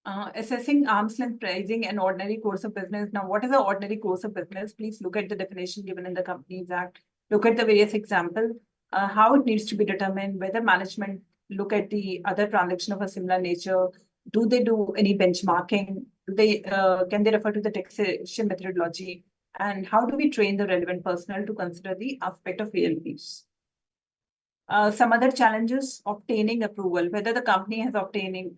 Assessing arm's length pricing and ordinary course of business. Now, what is the ordinary course of business? Please look at the definition given in the Companies Act. Look at the various examples, how it needs to be determined, whether management look at the other transaction of a similar nature. Do they do any benchmarking? Can they refer to the taxation methodology? And how do we train the relevant personnel to consider the aspect of ALPs? Some other challenges: obtaining approval, whether the company has obtaining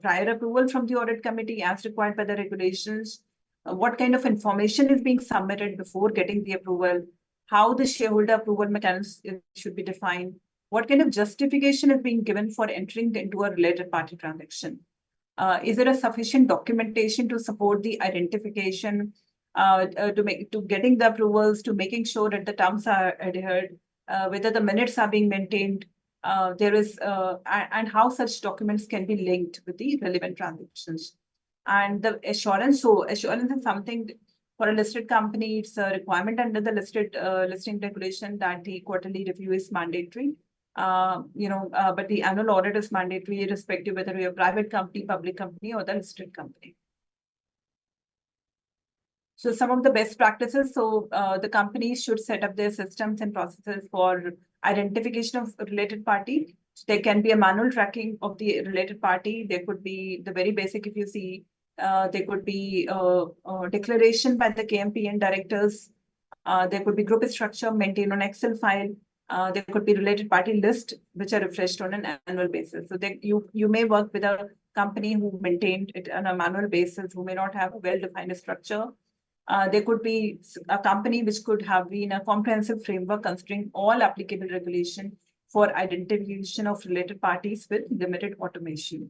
prior approval from the audit committee as required by the regulations, what kind of information is being submitted before getting the approval, how the shareholder approval mechanism should be defined, what kind of justification is being given for entering into a related party transaction. Is there a sufficient documentation to support the identification, to getting the approvals, to making sure that the terms are adhered, whether the minutes are being maintained, and how such documents can be linked with the relevant transactions. And the assurance. So assurance is something for a listed company. It's a requirement under the listing regulation that the quarterly review is mandatory. But the annual audit is mandatory, irrespective whether you're a private company, public company, or the listed company. So some of the best practices. So the companies should set up their systems and processes for identification of a related party. So there can be a manual tracking of the related party. There could be the very basic, if you see, there could be a declaration by the KMP and directors. There could be group structure maintained on Excel file. There could be related party list, which are refreshed on an annual basis. So you may work with a company who maintained it on a manual basis, who may not have a well-defined structure. There could be a company which could have been a comprehensive framework considering all applicable regulation for identification of related parties with limited automation.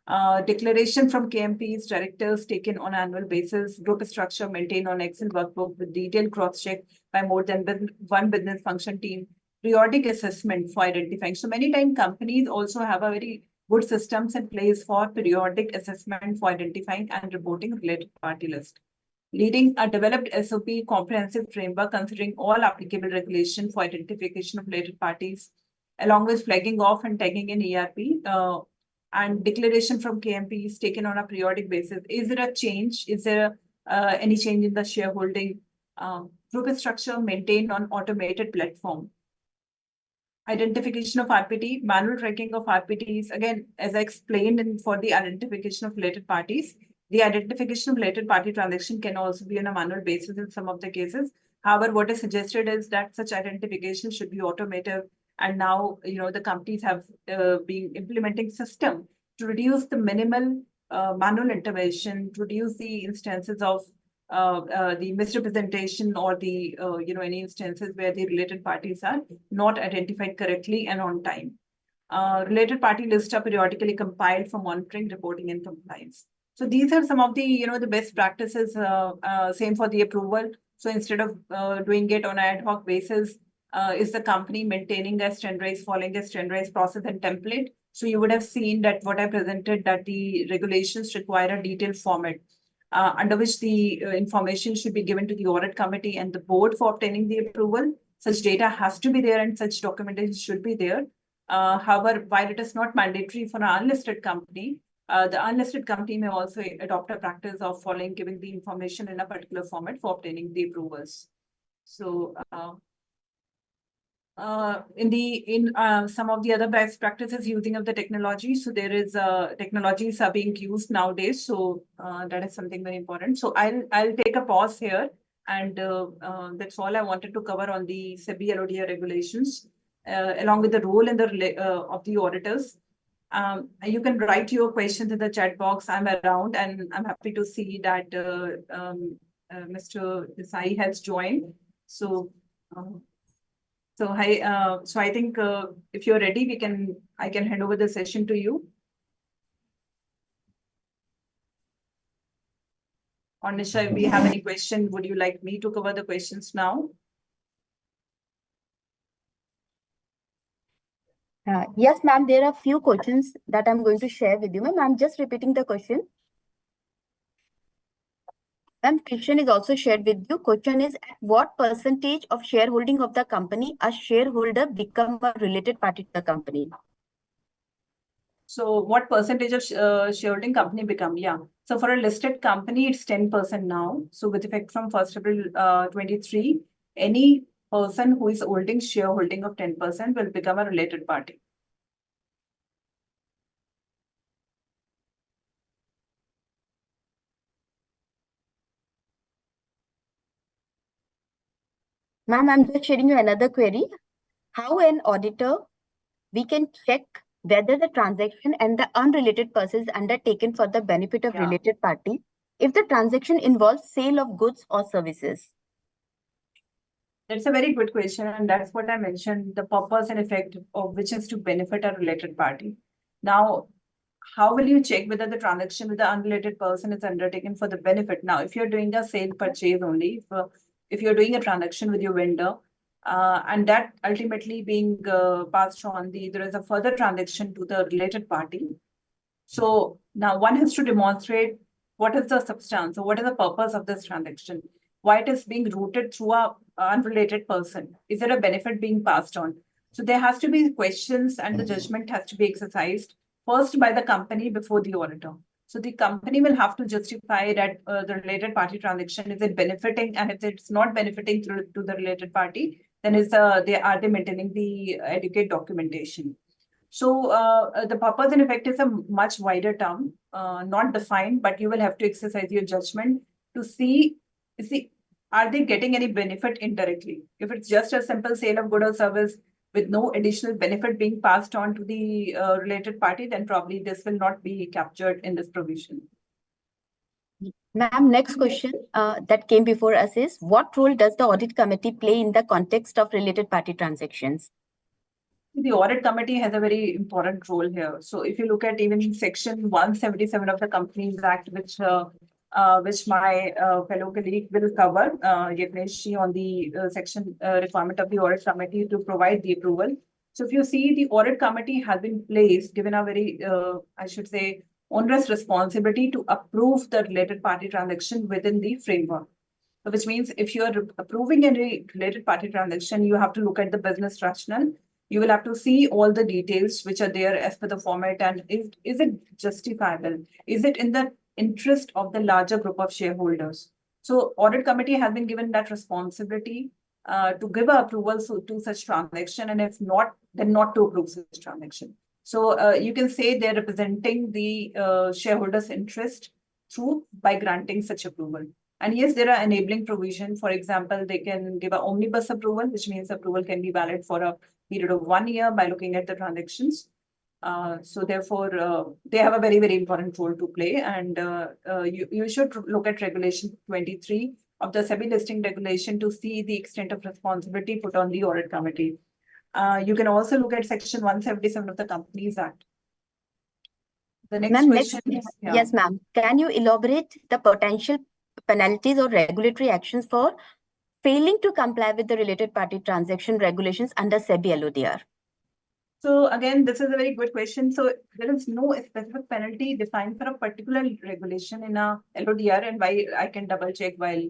Declaration from KMPs, directors taken on annual basis, group structure maintained on Excel workbook with detailed cross-check by more than one business function team, periodic assessment for identifying. So many times companies also have a very good systems in place for periodic assessment for identifying and reporting related party list. Leading a developed SOP comprehensive framework considering all applicable regulation for identification of related parties, along with flagging off and tagging in ERP, and declaration from KMPs taken on a periodic basis. Is there a change? Is there any change in the shareholding? Group structure maintained on automated platform. identification of RPT, manual tracking of RPTs. Again, as I explained for the identification of related parties, the identification of related party transaction can also be on a manual basis in some of the cases. However, what is suggested is that such identification should be automated. And now, the companies have been implementing system to reduce the minimal manual intervention, to reduce the instances of the misrepresentation or the any instances where the related parties are not identified correctly and on time. Related party lists are periodically compiled for monitoring, reporting, and compliance. So these are some of the the best practices. Same for the approval. So instead of doing it on an ad hoc basis, is the company maintaining a standardized, following a standardized process and template? So you would have seen that what I presented, that the regulations require a detailed format under which the information should be given to the audit committee and the board for obtaining the approval. Such data has to be there and such documentation should be there. However, while it is not mandatory for an unlisted company, the unlisted company may also adopt a practice of giving the information in a particular format for obtaining the approvals. So in some of the other best practices using of the technology, so there is technologies are being used nowadays. So that is something very important. So I'll take a pause here, and that's all I wanted to cover on the SEBI LODR regulations, along with the role and the of the auditors. You can write your questions in the chat box. I'm around, and I'm happy to see that Mr. Desai has joined. So. So I think if you're ready, I can hand over the session to you. Or Nisha, if we have any question, would you like me to cover the questions now? Yes, ma'am, there are few questions that I'm going to share with you, ma'am. I'm just repeating the question. Ma'am, question is also shared with you. Question is, at what percentage of shareholding of the company a shareholder become a related party to the company? So what percentage of shareholding company become? Yeah. So for a listed company, it's 10% now. So with effect from 1st April 23, any person who is holding shareholding of 10% will become a related party. Ma'am, I'm just sharing you another query. How an auditor we can check whether the transaction and the unrelated purchase undertaken for the benefit of related party if the transaction involves sale of goods or services? That's a very good question, and that's what I mentioned, the purpose and effect of which is to benefit a related party. Now, how will you check whether the transaction with the unrelated person is undertaken for the benefit? Now, if you're doing a sale purchase only, if you're doing a transaction with your vendor, and that ultimately being passed on, there is a further transaction to the related party. So now one has to demonstrate what is the substance or what is the purpose of this transaction, why it is being routed through a unrelated person. Is there a benefit being passed on? So there has to be questions, and the judgment has to be exercised first by the company before the auditor. So the company will have to justify that the related party transaction, is it benefiting, and if it's not benefiting to the related party, then are they maintaining the adequate documentation? So the purpose and effect is a much wider term, not defined, but you will have to exercise your judgment to see, are they getting any benefit indirectly? If it's just a simple sale of good or service with no additional benefit being passed on to the related party, then probably this will not be captured in this provision. Ma'am, next question that came before us is, what role does the audit committee play in the context of related party transactions? The audit committee has a very important role here. So if you look at even section 177 of the Companies Act, which my fellow colleague will cover, Yagnesh, on the section requirement of the audit committee to provide the approval. So if you see, the audit committee has been placed, given a very, I should say, onerous responsibility to approve the related party transaction within the framework. Which means if you are approving any related party transaction, you have to look at the business rationale. You will have to see all the details which are there as per the format, and is it justifiable? Is it in the interest of the larger group of shareholders? So audit committee has been given that responsibility to give approval to such transaction, and if not then not to approve such transaction. So you can say they're representing the shareholders' interest through by granting such approval. And yes, there are enabling provision. For example, they can give an omnibus approval, which means approval can be valid for a period of 1 year by looking at the transactions. So therefore, they have a very, very important role to play. And you should look at Regulation 23 of the SEBI listing regulation to see the extent of responsibility put on the audit committee. You can also look at Section 177 of the Companies Act. The next question is, yes, ma'am. Can you elaborate the potential penalties or regulatory actions for failing to comply with the related party transaction regulations under SEBI LODR? So again, this is a very good question. So there is no specific penalty defined for a particular regulation in a LODR, and why I can double check while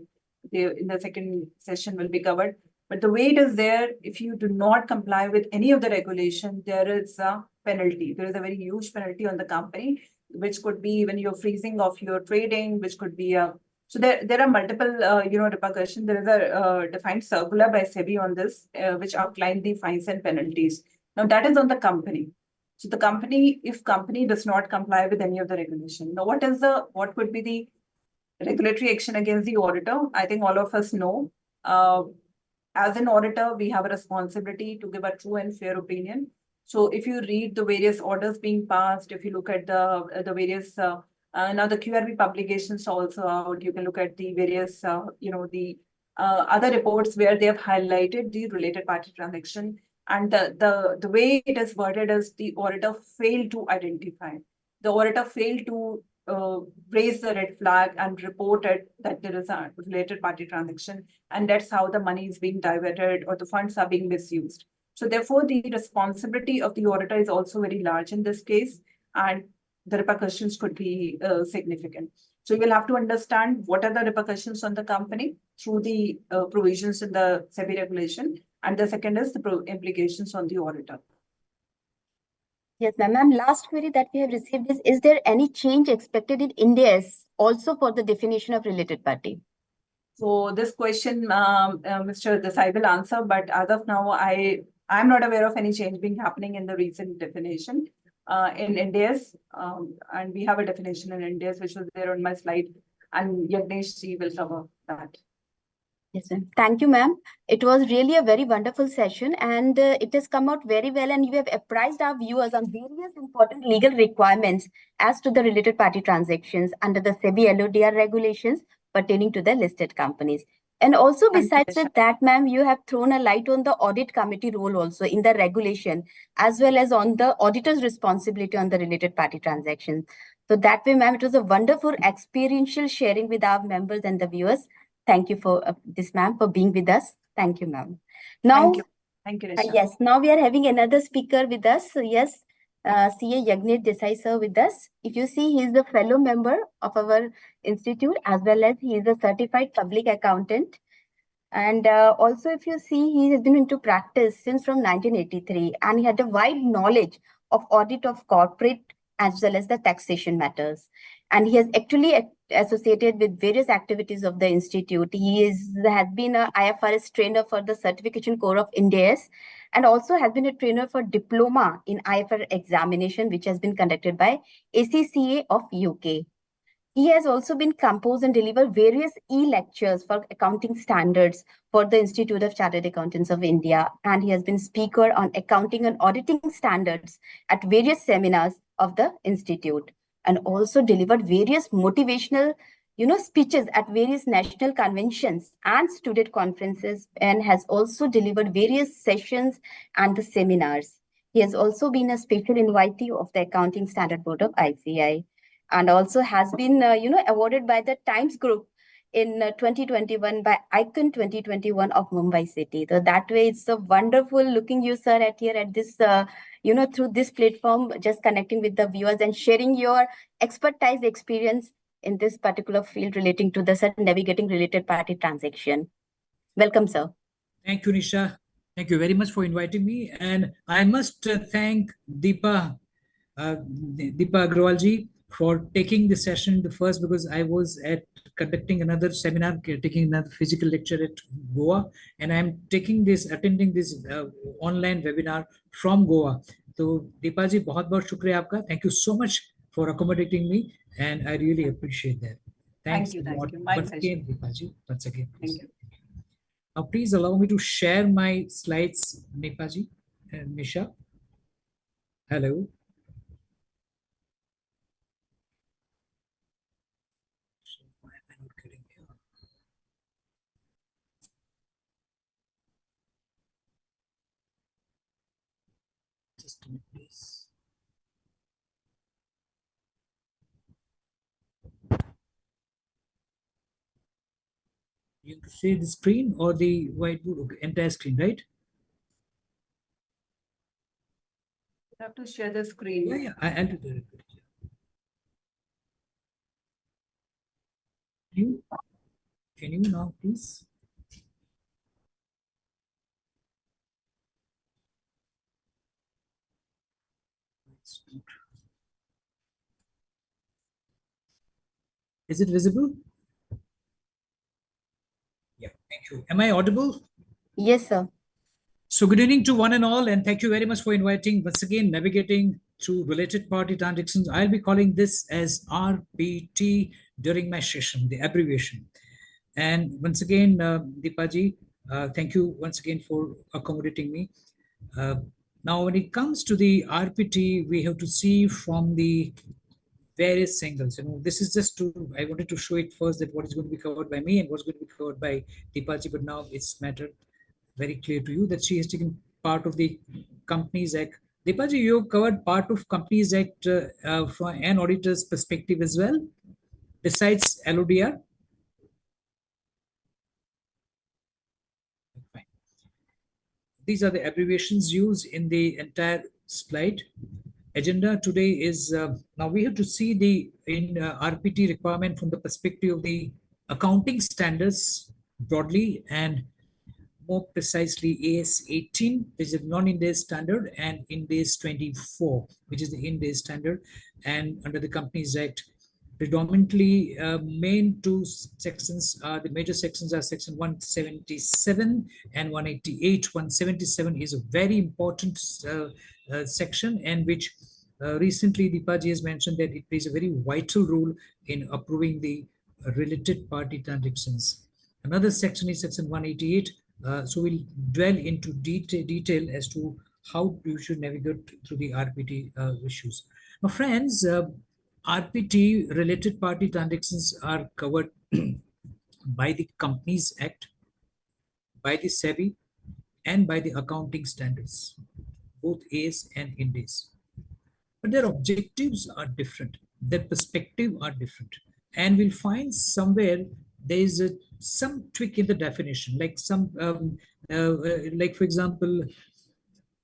in the second session will be covered. But the way it is there, if you do not comply with any of the regulation, there is a penalty. There is a very huge penalty on the company, which could be even your freezing of your trading, which could be a. So there are multiple repercussions. There is a defined circular by SEBI on this, which outline the fines and penalties. Now that is on the company. So the company, if company does not comply with any of the regulation, now what could be the regulatory action against the auditor? I think all of us know. As an auditor, we have a responsibility to give a true and fair opinion. So if you read the various orders being passed, if you look at the various now the QRB publications also out, you can look at the various other reports where they have highlighted the related party transaction. And the way it is worded is the auditor failed to identify. The auditor failed to raise the red flag and report it that there is a related party transaction, and that's how the money is being diverted or the funds are being misused. So therefore, the responsibility of the auditor is also very large in this case, and the repercussions could be significant. So you will have to understand what are the repercussions on the company through the provisions in the SEBI regulation. And the second is the implications on the auditor. Yes, ma'am. Last query that we have received is there any change expected in India's also for the definition of related party? So this question, Mr. Desai will answer, but as of now, I'm not aware of any change being happening in the recent definition in India's, and we have a definition in India's, which was there on my slide, and Yagnesh ji will cover that. Yes, ma'am. Thank you, ma'am. It was really a very wonderful session, and it has come out very well, and you have apprised our viewers on various important legal requirements as to the related party transactions under the SEBI LODR regulations pertaining to the listed companies. And also besides that, ma'am, you have thrown a light on the audit committee role also in the regulation, as well as on the auditor's responsibility on the related party transactions. So that way, ma'am, it was a wonderful experiential sharing with our members and the viewers. Thank you for this, ma'am, for being with us. Thank you, ma'am. Now, thank you, yes, now we are having another speaker with us. So yes, CA Yagnesh Desai sir with us. If you see, he is a fellow member of our institute, as well as he is a certified public accountant. And also, if you see, he has been into practice since from 1983, and he had a wide knowledge of audit of corporate as well as the taxation matters. And he has actually associated with various activities of the institute. He has been an IFRS trainer for the Certification Corps of Ind AS, and also has been a trainer for diploma in IFRS examination, which has been conducted by ACCA of UK. He has also been composed and delivered various e-lectures for accounting standards for the Institute of Chartered Accountants of India. And he has been speaker on accounting and auditing standards at various seminars of the institute, and also delivered various motivational speeches at various national conventions and student conferences, and has also delivered various sessions and the seminars. He has also been a special invitee of the Accounting Standard Board of ICAI, and also has been awarded by the Times Group in 2021 by Icon 2021 of Mumbai City. So that way, it's so wonderful looking you, sir, at this through this platform, just connecting with the viewers and sharing your expertise experience in this particular field relating to the navigating related party transaction. Welcome, sir. Thank you, Nisha. Thank you very much for inviting me. And I must thank Deepa Agrawal ji for taking the session the first, because I was at conducting another seminar, taking another physical lecture at Goa, and I'm attending this online webinar from Goa. So Deepa ji, बहुत बहुत शुक्रिया आपका. Thank you so much for accommodating me, and I really appreciate that. Thanks Thank a lot. you. My Once pleasure. again, Deepa ji. Once again, please. Thank you. Now, please allow me to share my slides, Deepa ji and Nisha. Hello. Why am I not getting here? Just a minute, please. You have to share the screen or the whiteboard, okay, entire screen, right? You have to share the screen. Yeah, I'll do that. Can you now, please? Is it visible? Yeah, thank you. Am I audible? Yes, sir. So good evening to one and all, and thank you very much for inviting once again navigating through related party transactions. I'll be calling this as RPT during my session, the abbreviation. And once again, Deepaji, thank you once again for accommodating me. Now, when it comes to the RPT, we have to see from the various angles. This is just I wanted to show it first that what is going to be covered by me and what's going to be covered by Deepaji, but now it's matter very clear to you that she has taken part of the Companies Act. Deepaji, you have covered part of Companies Act from an auditor's perspective as well, besides LODR. Fine. These are the abbreviations used in the entire slide. Agenda today is now we have to see the RPT requirement from the perspective of the accounting standards broadly, and more precisely AS 18, which is a non-Ind AS standard, and Ind AS 24, which is the Ind AS standard. And under the Companies Act, predominantly main two sections are the major sections are section 177 and 188. 177 is a very important section, and which recently Deepaji has mentioned that it plays a very vital role in approving the related party transactions. Another section is section 188. So we'll dwell into detail as to how you should navigate through the RPT issues. Now, friends, RPT related party transactions are covered by the Companies Act, by the SEBI, and by the accounting standards, both AS and Ind AS. But their objectives are different, their perspective are different, and we'll find somewhere there is some tweak in the definition, like like for example,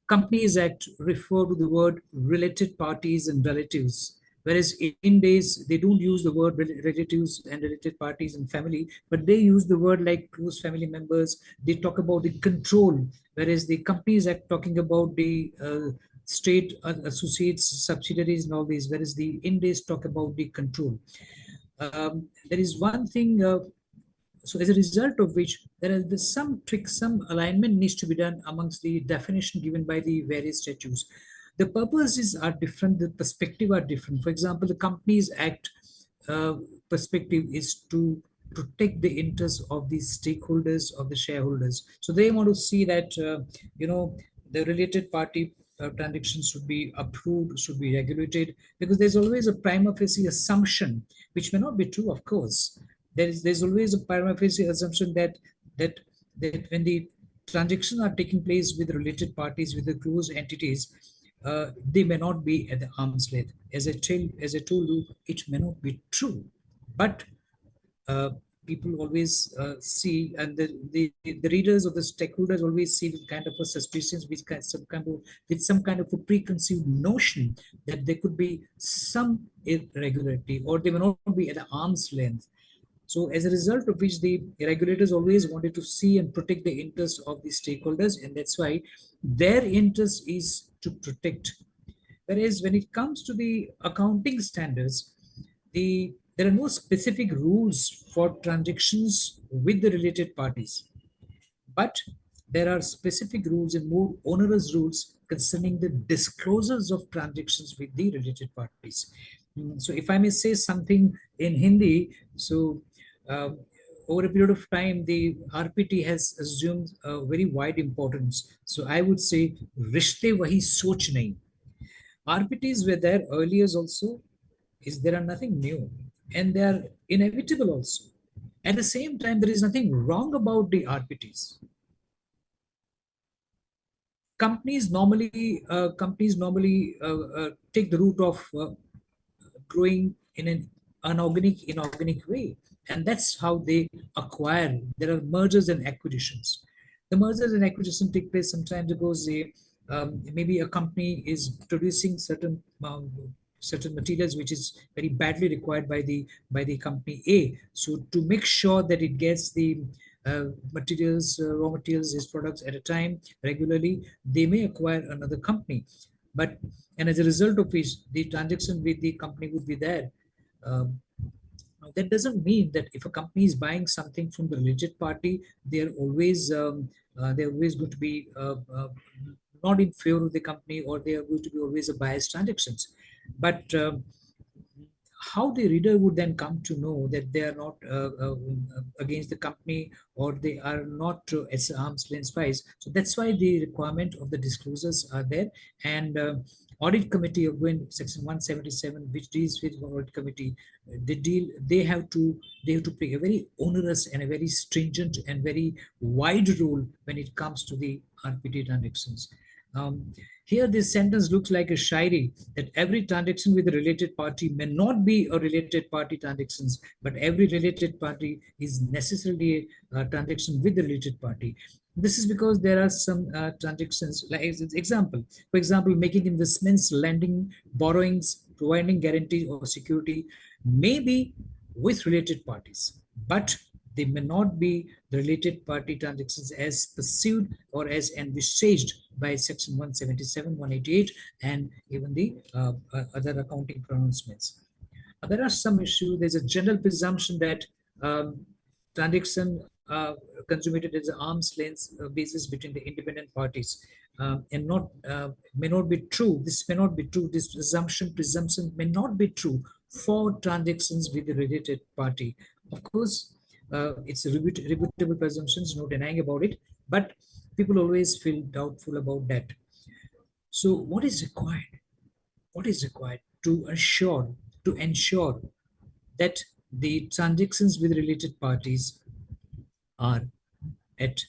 Companies Act refer to the word related parties and relatives, whereas in Ind AS they don't use the word relatives and related parties and family, but they use the word like close family members. They talk about the control, whereas the Companies Act talking about the state associates, subsidiaries, and all these, whereas the Ind AS talk about the control. There is one thing. So as a result of which there is some trick, some alignment needs to be done amongst the definition given by the various statutes. The purposes are different, the perspective are different. For example, the Companies Act perspective is to protect the interests of the stakeholders, of the shareholders. So they want to see that, the related party transactions should be approved, should be regulated, because there's always a prima facie assumption, which may not be true, of course. There's always a prima facie assumption that when the transactions are taking place with related parties, with the close entities, they may not be at the arm's length. As I told you, it may not be true, but people always see, and the readers or the stakeholders always see with kind of a suspicion, with some kind of a preconceived notion that there could be some irregularity, or they may not be at the arm's length. So as a result of which the regulators always wanted to see and protect the interests of the stakeholders, and that's why their interest is to protect. Whereas when it comes to the accounting standards, the there are no specific rules for transactions with the related parties, but there are specific rules and more onerous rules concerning the disclosures of transactions with the related parties. So if I may say something in Hindi, so um, over a period of time, the RPT has assumed a very wide importance. So I would say, rishte wahi soch nahi. RPTs were there earlier also, is there are nothing new, and they are inevitable also. At the same time, there is nothing wrong about the RPTs. Companies normally take the route of growing in an inorganic way, and that's how they acquire. There are mergers and acquisitions. The mergers and acquisitions take place sometimes because maybe a company is producing certain materials which is very badly required by the company A. So to make sure that it gets the raw materials, these products at a time regularly, they may acquire another company. But and as a result of which the transaction with the company would be there. Um, that doesn't mean that if a company is buying something from the related party, they're always going to be not in favor of the company, or they are going to be always a biased transactions. But how the reader would then come to know that they are not against the company, or they are not at arm's length wise. So that's why the requirement of the disclosures are there. And audit committee of when section 177, which deals with audit committee, they have to play a very onerous and a very stringent and very wide role when it comes to the RPT transactions. Here, this sentence looks like a shairi, that every transaction with a related party may not be a related party transactions, but every related party is necessarily a transaction with the related party. This is because there are some transactions, like for example, making investments, lending, borrowings, providing guarantee or security may be with related parties, but they may not be the related party transactions as pursued or as envisaged by section 177, 188, and even the other accounting pronouncements. There are some issues. There's a general presumption that transaction consummated as an arm's length basis between the independent parties, and not may not be true. This may not be true. This presumption may not be true for transactions with the related party. Of course, it's a rebutable presumptions, no denying about it, but people always feel doubtful about that. So what is required? What is required to ensure that the transactions with related parties are at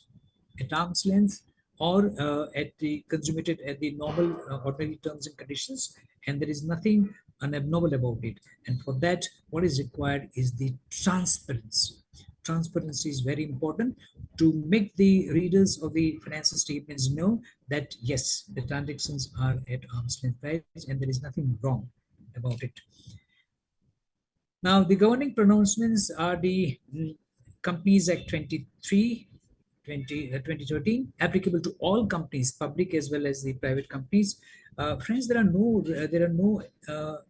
arm's length, or at the consummated at the normal ordinary terms and conditions, and there is nothing unabnormal about it. And for that, what is required is the transparency. Transparency is very important to make the readers of the financial statements know that yes, the transactions are at arm's length price and there is nothing wrong about it. Now, the governing pronouncements are the Companies Act 2013, applicable to all companies, public as well as the private companies. Friends, there are no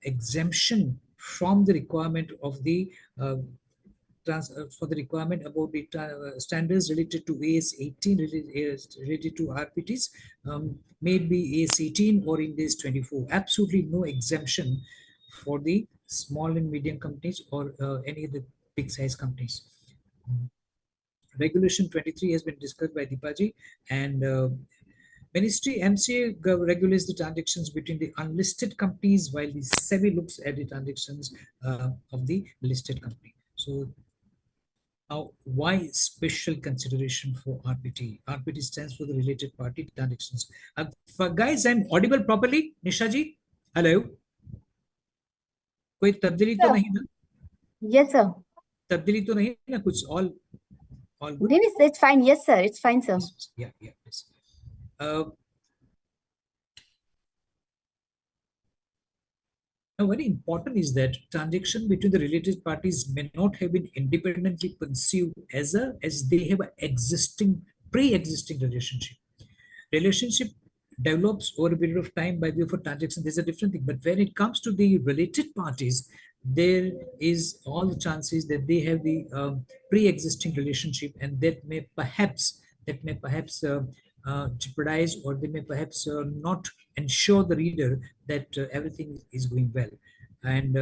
exemption from the requirement of the for the requirement about the standards related to AS 18 related to RPTs, may it be AS 18 or in this 24. Absolutely no exemption for the small and medium companies or any of the big size companies. Regulation 23 has been discussed by Deepaji, and Ministry MCA regulates the transactions between the unlisted companies, while the SEBI looks at the transactions of the listed company. So now, why special consideration for RPT? RPT stands for the related party transactions. Guys, I'm audible properly, Nisha ji? Hello? कोई तब्दीली तो नहीं ना? Yes, sir. तब्दीली तो नहीं ना कुछ? All good? It's fine. Yes, sir. It's fine, sir. Yeah, yes. Now, very important is that transaction between the related parties may not have been independently conceived as they have an pre-existing relationship. Relationship develops over a period of time by way of a transaction. There's a different thing. But when it comes to the related parties, there is all the chances that they have the pre-existing relationship, and that may perhaps jeopardize, or they may perhaps not ensure the reader that everything is going well. And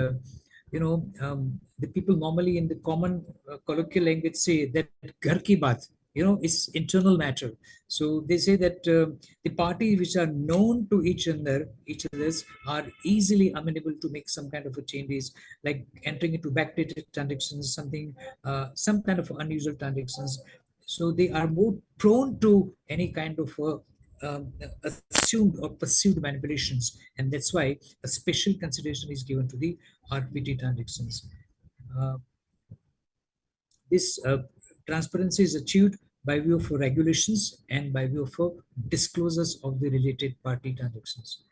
the people normally in the common colloquial language say that ghar ki baat, it's internal matter. So they say that the parties which are known to each others are easily amenable to make some kind of a changes, like entering into backdated transactions, some kind of unusual transactions. So they are more prone to any kind of assumed or perceived manipulations, and that's why a special consideration is given to the RPT transactions. This transparency is achieved by view of regulations and by view of disclosures of the related party transactions.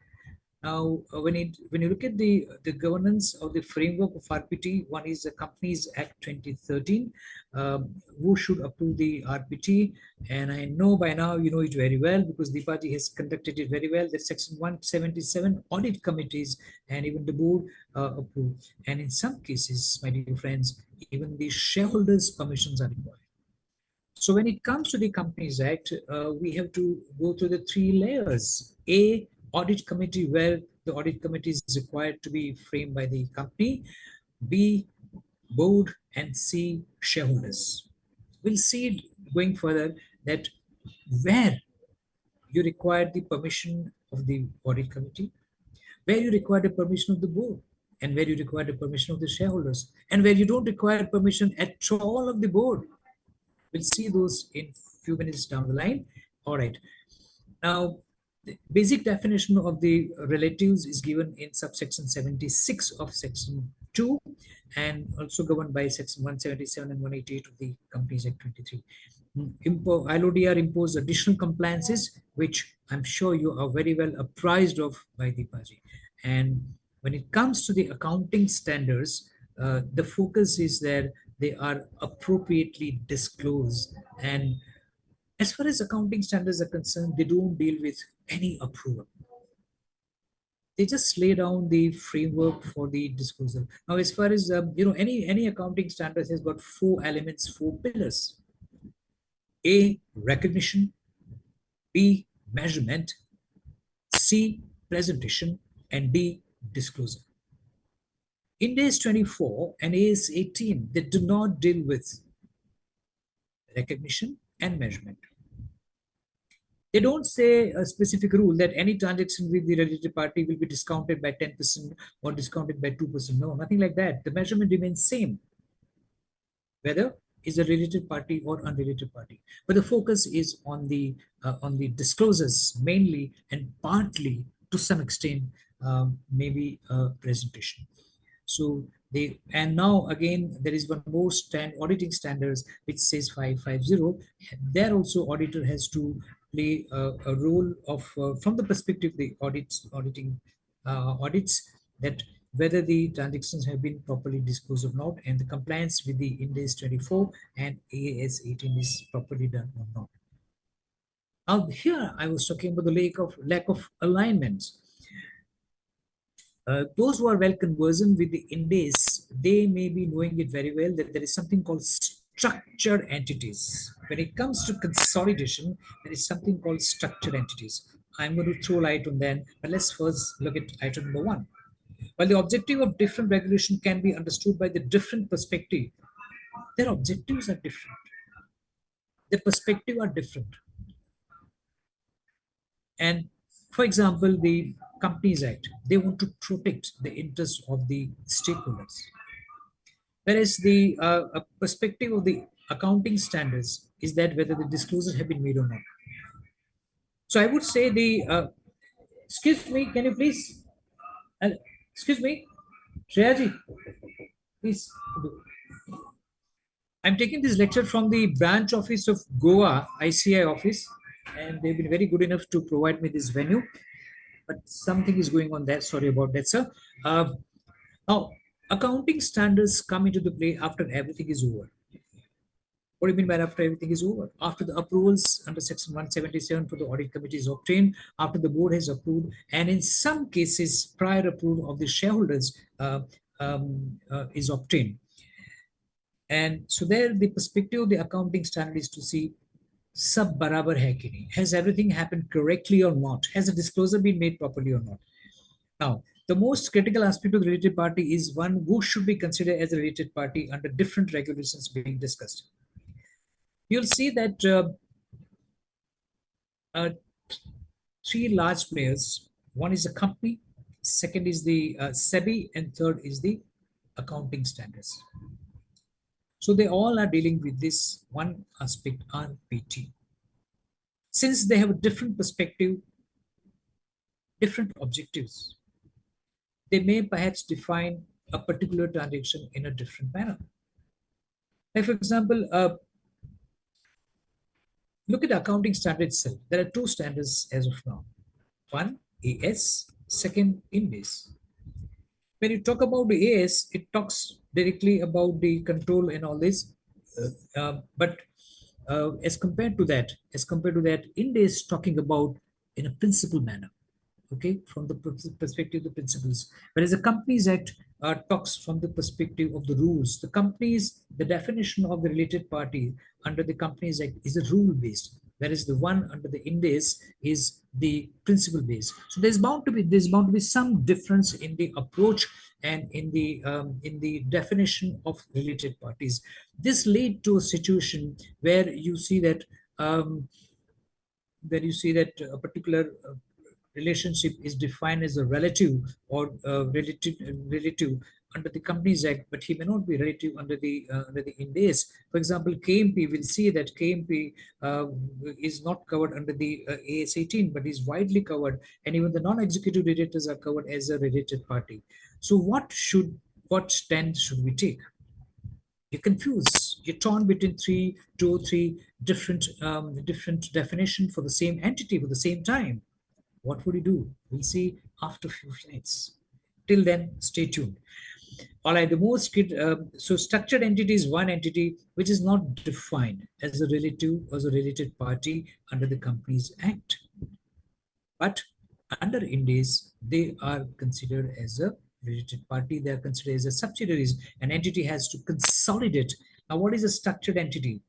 Now, when you look at the governance of the framework of RPT, one is the Companies Act 2013. Who should approve the RPT? And I know by now you know it very well, because Deepaji has conducted it very well. That Section 177 audit committees and even the board approve. And in some cases, my dear friends, even the shareholders' permissions are required. So when it comes to the Companies Act, we have to go through the three layers. A, audit committee, where the audit committee is required to be framed by the company. B, board, and C, shareholders. We'll see it going further, that where you require the permission of the audit committee, where you require the permission of the board, and where you require the permission of the shareholders, and where you don't require permission at all of the board. We'll see those in few minutes down the line. All right. Now, the basic definition of the relatives is given in subsection 76 of section 2, and also governed by section 177 and 188 of the Companies Act 23. LODR imposed additional compliances, which I'm sure you are very well apprised of by Deepaji. And when it comes to the accounting standards, the focus is that they are appropriately disclosed. And as far as accounting standards are concerned, they don't deal with any approval. They just lay down the framework for the disclosure. Now, as far as any accounting standards has got 4 elements, 4 pillars. A, recognition. B, measurement. C, presentation. And D, disclosure. Ind AS 24 and AS 18, they do not deal with recognition and measurement. They don't say a specific rule that any transaction with the related party will be discounted by 10% or discounted by 2%. No, nothing like that. The measurement remains same, whether is a related party or unrelated party. But the focus is on the disclosures mainly, and partly to some extent maybe presentation. So and now again there is one more auditing standards which says 550. There also auditor has to play a role of from the perspective of the auditing audits, that whether the transactions have been properly disclosed or not, and the compliance with the Ind AS 24 and AS 18 is properly done or not. Now here I was talking about the lack of alignments. Those who are well conversant with the Ind AS, they may be knowing it very well that there is something called structured entities. When it comes to consolidation, there is something called structured entities. I'm going to throw light on them, but let's first look at item number 1. While the objective of different regulation can be understood by the different perspective, their objectives are different. Their perspective are different. And for example, the Companies Act, they want to protect the interests of the stakeholders. Whereas the perspective of the accounting standards is that whether the disclosures have been made or not. So I would say excuse me, can you please, excuse me, Shreyaji, please. I'm taking this lecture from the branch office of Goa, ICI office, and they've been very good enough to provide me this venue. But something is going on there. Sorry about that, sir. Now, accounting standards come into the play after everything is over. What do you mean by after everything is over? After the approvals under section 177 for the audit committee is obtained, after the board has approved, and in some cases prior approval of the shareholders is obtained. And so there, the perspective of the accounting standard is to see sab barabar hai ki nahi? Has everything happened correctly or not? Has the disclosure been made properly or not? Now, the most critical aspect of the related party is one who should be considered as a related party under different regulations being discussed. You'll see that three large players. One is a company, second is the SEBI, and third is the accounting standards. So they all are dealing with this one aspect, RPT. Since they have a different perspective, different objectives, they may perhaps define a particular transaction in a different manner. Like for example, look at the accounting standard itself. There are two standards as of now. One, AS, second, Ind AS. When you talk about the AS, it talks directly about the control and all this. But as compared to that, Ind AS is talking about in a principle manner. Okay, from the perspective of the principles. Whereas the Companies Act talks from the perspective of the rules. The definition of the related party under the Companies Act is a rule-based, whereas the one under the Ind AS is the principle-based. So there's bound to be some difference in the approach and in the definition of related parties. This led to a situation where you see that a particular relationship is defined as a relative or relative under the Companies Act, but he may not be relative under the Ind AS. For example, KMP, we'll see that KMP is not covered under the AS 18, but is widely covered, and even the non-executive directors are covered as a related party. So what stand should we take? You're confused. You're torn between two or three different definition for the same entity for the same time. What would you do? We'll see after a few slides. Till then, stay tuned. All right, so structured entity is one entity which is not defined as a related party under the Companies Act. But under Ind AS, they are considered as a related party. They are considered as a subsidiaries. An entity has to consolidate. Now, what is a structured entity?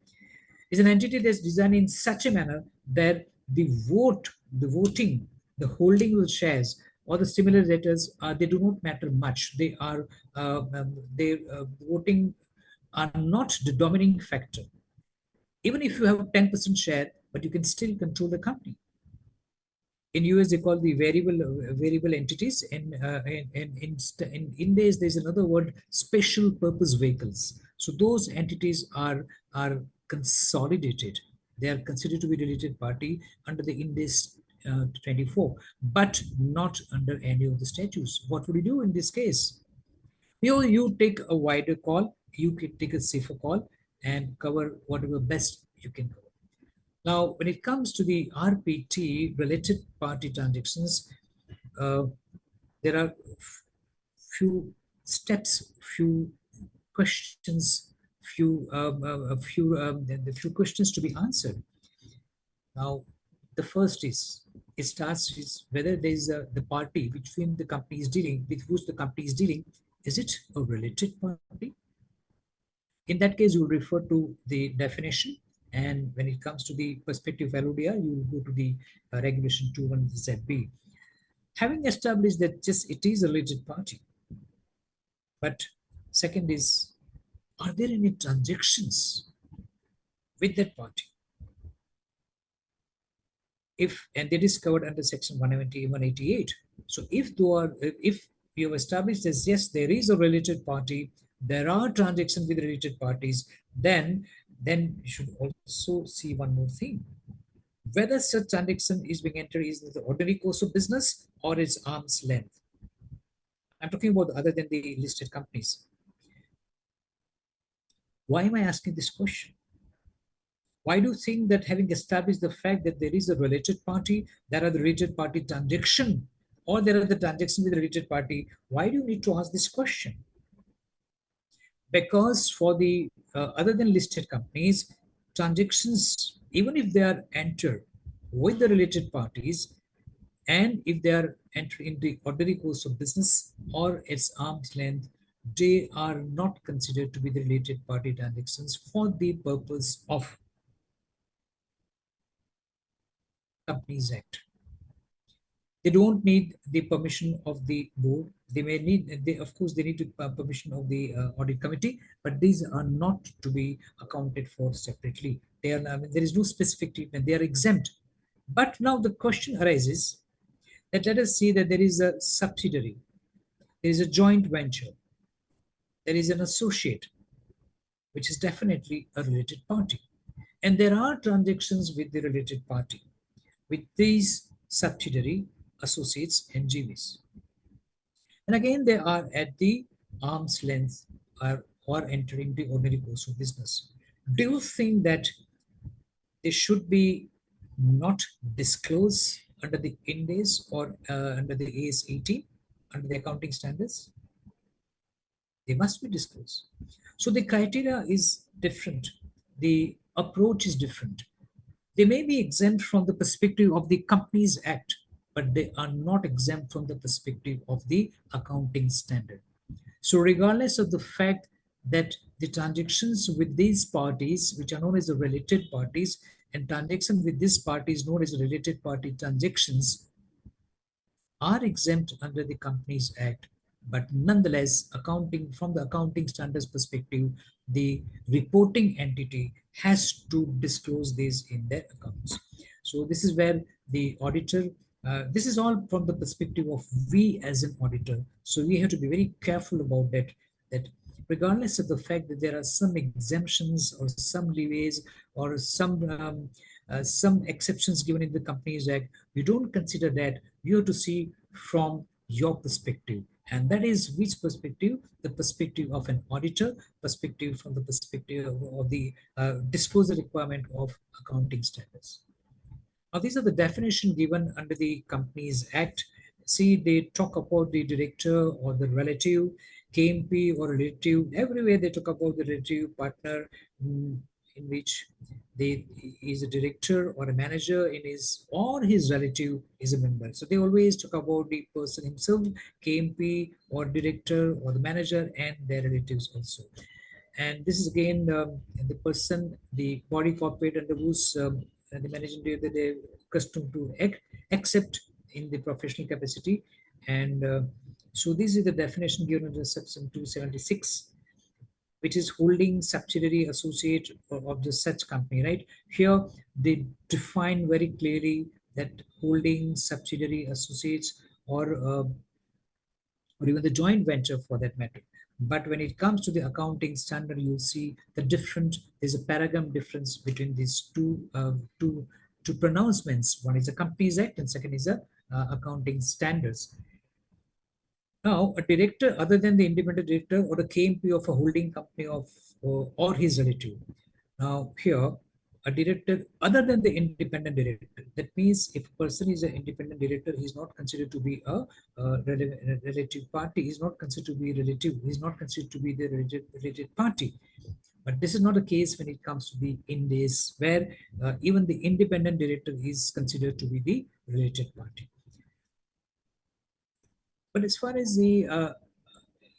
It's an entity that's designed in such a manner that the voting, the holding of shares or the similar debtors, they do not matter much. Voting are not the dominating factor. Even if you have a 10% share, but you can still control the company. In US, they call the variable entities. In Ind AS, there's another word, special purpose vehicles. So those entities are consolidated. They are considered to be related party under the Ind AS 24, but not under any of the statutes. What would you do in this case? You take a wider call, you can take a safer call and cover whatever best you can cover. Now, when it comes to the RPT, related party transactions, there are few steps, few questions, few questions to be answered. Now, the first starts with whether there is the party between the company is dealing, with which the company is dealing, is it a related party? In that case, you will refer to the definition. And when it comes to the perspective LODR, you will go to the regulation 21 ZB. Having established that just it is a related party, but second is, are there any transactions with that party? And that is covered under section 188. So if you have established as yes, there is a related party, there are transactions with related parties, then you should also see one more thing. Whether such transaction is being entered is the ordinary course of business or its arm's length. I'm talking about other than the listed companies. Why am I asking this question? Why do you think that having established the fact that there is a related party, there are the related party transaction, or there are the transactions with the related party, why do you need to ask this question? Because for the other than listed companies, transactions, even if they are entered with the related parties, and if they are entered in the ordinary course of business or its arm's length, they are not considered to be the related party transactions for the purpose of Companies Act. They don't need the permission of the board. They may need, of course, they need permission of the audit committee, but these are not to be accounted for separately. They are, I mean, there is no specific treatment. They are exempt. But now the question arises that let us see that there is a subsidiary, there is a joint venture, there is an associate, which is definitely a related party. And there are transactions with the related party, with these subsidiary, associates, and JVs. And again, they are at the arm's length or entering the ordinary course of business. Do you think that they should be not disclosed under the Ind AS or under the AS 18, under the accounting standards? They must be disclosed. So the criteria is different. The approach is different. They may be exempt from the perspective of the Companies Act, but they are not exempt from the perspective of the accounting standard. So regardless of the fact that the transactions with these parties, which are known as the related parties, and transactions with this party is known as related party transactions, are exempt under the Companies Act, but nonetheless, accounting from the accounting standards perspective, the reporting entity has to disclose these in their accounts. So this is where the auditor, this is all from the perspective of we as an auditor. So we have to be very careful about that regardless of the fact that there are some exemptions or some leeways or some exceptions given in the Companies Act, we don't consider that. You have to see from your perspective. And that is which perspective? The perspective of an auditor, perspective from the perspective of the disclosure requirement of accounting standards. Now, these are the definition given under the Companies Act. See, they talk about the director or the relative, KMP or relative. Everywhere they talk about the relative partner in which they is a director or a manager in his or his relative is a member. So they always talk about the person himself, KMP or director or the manager and their relatives also. And this is again the person, the body corporate under whose the managing director they accustomed to accept in the professional capacity. And so this is the definition given under section 276, which is holding subsidiary associate of the such company, right? Here they define very clearly that holding subsidiary associates or even the joint venture for that matter. But when it comes to the accounting standard, you'll see the different, there's a paradigm difference between these two pronouncements. One is the Companies Act and second is the accounting standards. Now, a director other than the independent director or the KMP of a holding company of or his relative. Now, here, a director other than the independent director. That means if a person is an independent director, he is not considered to be a relative party. He is not considered to be relative. He is not considered to be the related party. But this is not the case when it comes to the Ind AS, where even the independent director is considered to be the related party. But as far as the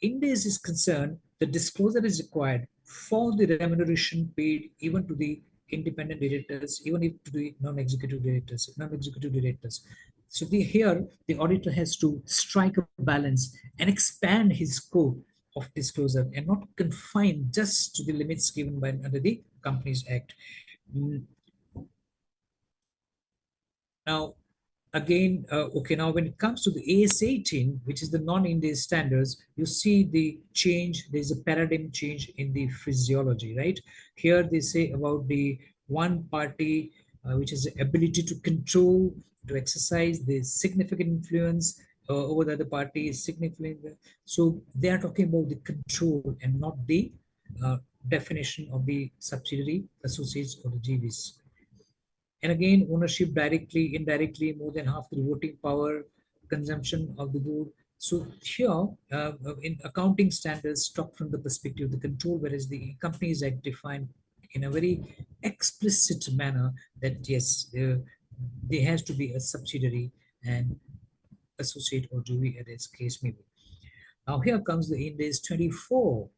Ind AS is concerned, the disclosure is required for the remuneration paid even to the independent directors, even if to the non-executive directors. So here, the auditor has to strike a balance and expand his scope of disclosure and not confine just to the limits given by under the Companies Act. Now, again, okay, now when it comes to the AS 18, which is the non-Ind AS standards, you see the change, there's a paradigm change in the physiology, right? Here they say about the one party, which is the ability to control, to exercise the significant influence over the other party is significant. So they are talking about the control and not the definition of the subsidiary, associates, or the JVs. And again, ownership directly, indirectly, more than half the voting power, consumption of the board. So here, in accounting standards, talk from the perspective of the control, whereas the Companies Act defined in a very explicit manner that yes, there has to be a subsidiary and associate or JV as case may be. Now here comes the Ind AS 24,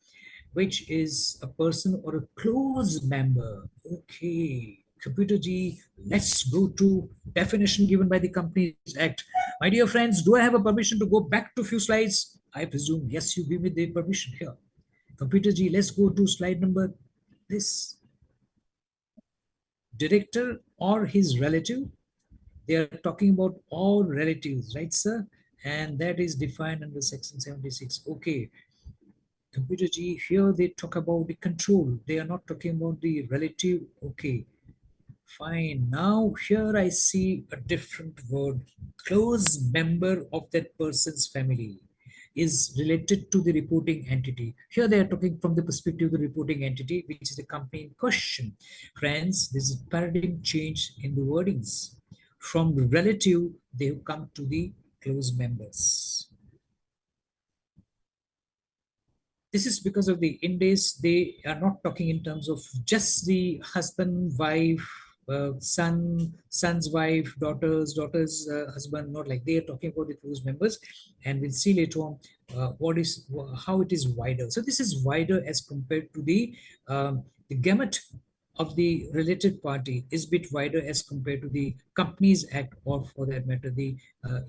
which is a person or a close member. Okay, Computer G, let's go to definition given by the Companies Act. My dear friends, do I have a permission to go back to a few slides? I presume, yes, you give me the permission here. Computer G, let's go to slide number this. Director or his relative. They are talking about all relatives, right, sir? And that is defined under section 76. Okay, Computer G, here they talk about the control. They are not talking about the relative. Okay, fine. Now here I see a different word. Close member of that person's family is related to the reporting entity. Here they are talking from the perspective of the reporting entity, which is the company in question. Friends, this is paradigm change in the wordings. From relative, they have come to the close members. This is because of the Ind AS, they are not talking in terms of just the husband, wife, son's wife, daughter's husband, not like they are talking about the close members. And we'll see later on how it is wider. So this is wider as compared to the gamut of the related party is bit wider as compared to the Companies Act, or for that matter, the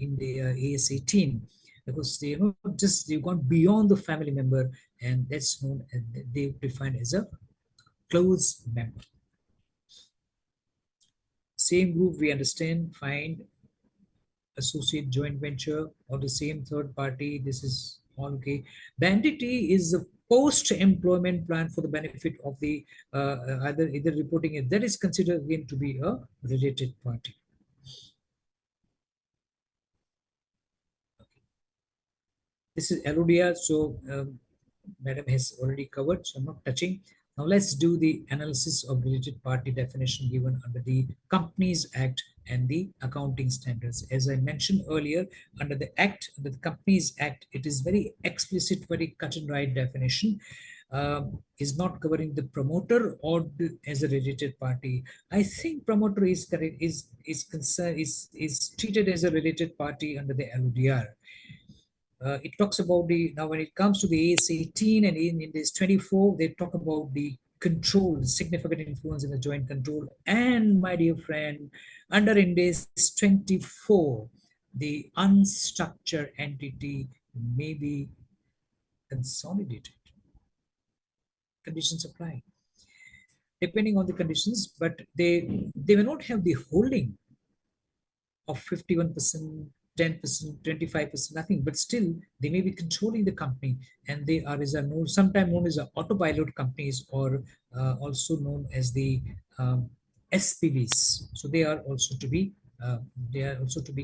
in the AS 18, because they they've gone beyond the family member, and that's known as they define as a close member. Same group we understand, fine, associate, joint venture, or the same third party. This is all okay. The entity is a post-employment plan for the benefit of the either reporting it. That is considered again to be a related party. This is LODR, so Madam has already covered, so I'm not touching. Now let's do the analysis of related party definition given under the Companies Act and the accounting standards. As I mentioned earlier, under the Act, under the Companies Act, it is very explicit, very cut and right definition. Is not covering the promoter or as a related party. I think promoter is correct, is treated as a related party under the LODR. It talks about now when it comes to the AS 18 and in this 24, they talk about the control, significant influence in the joint control. And my dear friend, under Ind AS 24, the unstructured entity may be consolidated. Conditions apply. Depending on the conditions, but they may not have the holding of 51%, 10%, 25%, nothing, but still they may be controlling the company, and they are sometimes known as autopilot companies, or also known as the SPVs. So they are also to be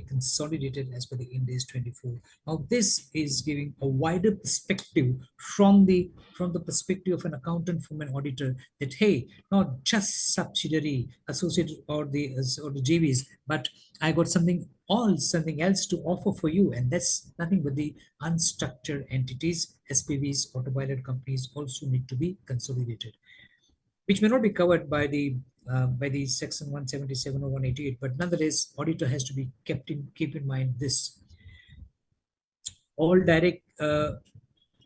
consolidated as per the Ind AS 24. Now this is giving a wider perspective from the perspective of an accountant, from an auditor, that hey, not just subsidiary, associated, or the JVs, but I got something else to offer for you, and that's nothing but the unstructured entities, SPVs, autopilot companies also need to be consolidated, which may not be covered by the section 177 or 188, but nonetheless, auditor has to be keep in mind this. All direct,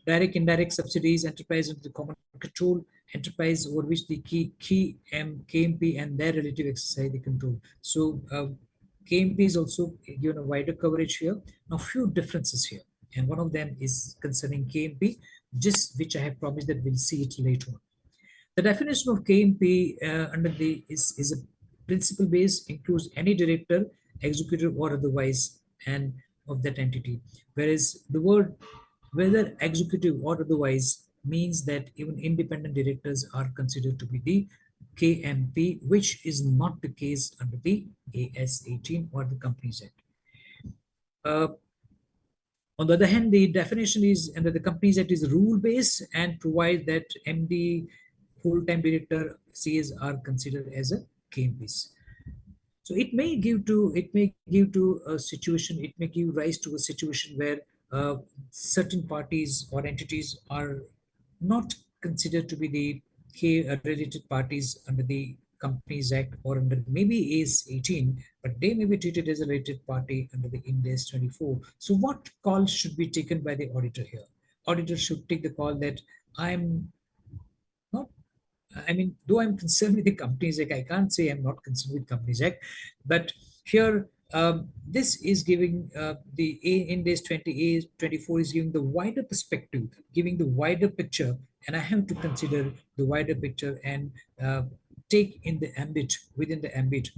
indirect subsidiaries, enterprise under the common control, enterprise over which the KMP and their relative exercise the control. So KMP is also given a wider coverage here. Now, few differences here, and one of them is concerning KMP, which I have promised that we'll see it later on. The definition of KMP under the is a principle base, includes any director, executive, or otherwise, and of that entity. Whereas the word whether executive or otherwise means that even independent directors are considered to be the KMP, which is not the case under the AS 18 or the Companies Act. On the other hand, the definition is under the Companies Act is rule-based and provide that MD, full-time director, CS are considered as a KMPs. So it may give a situation, it may give rise to a situation where certain parties or entities are not considered to be the related parties under the Companies Act or under maybe AS 18, but they may be treated as a related party under the Ind AS 24. So what calls should be taken by the auditor here? auditor should take the call that I'm not, I mean, though I'm concerned with the Companies Act, I can't say I'm not concerned with Companies Act, but here this is giving the Ind AS 20A 24 is giving the wider perspective, giving the wider picture, and I have to consider the wider picture and take in the ambit, within the ambit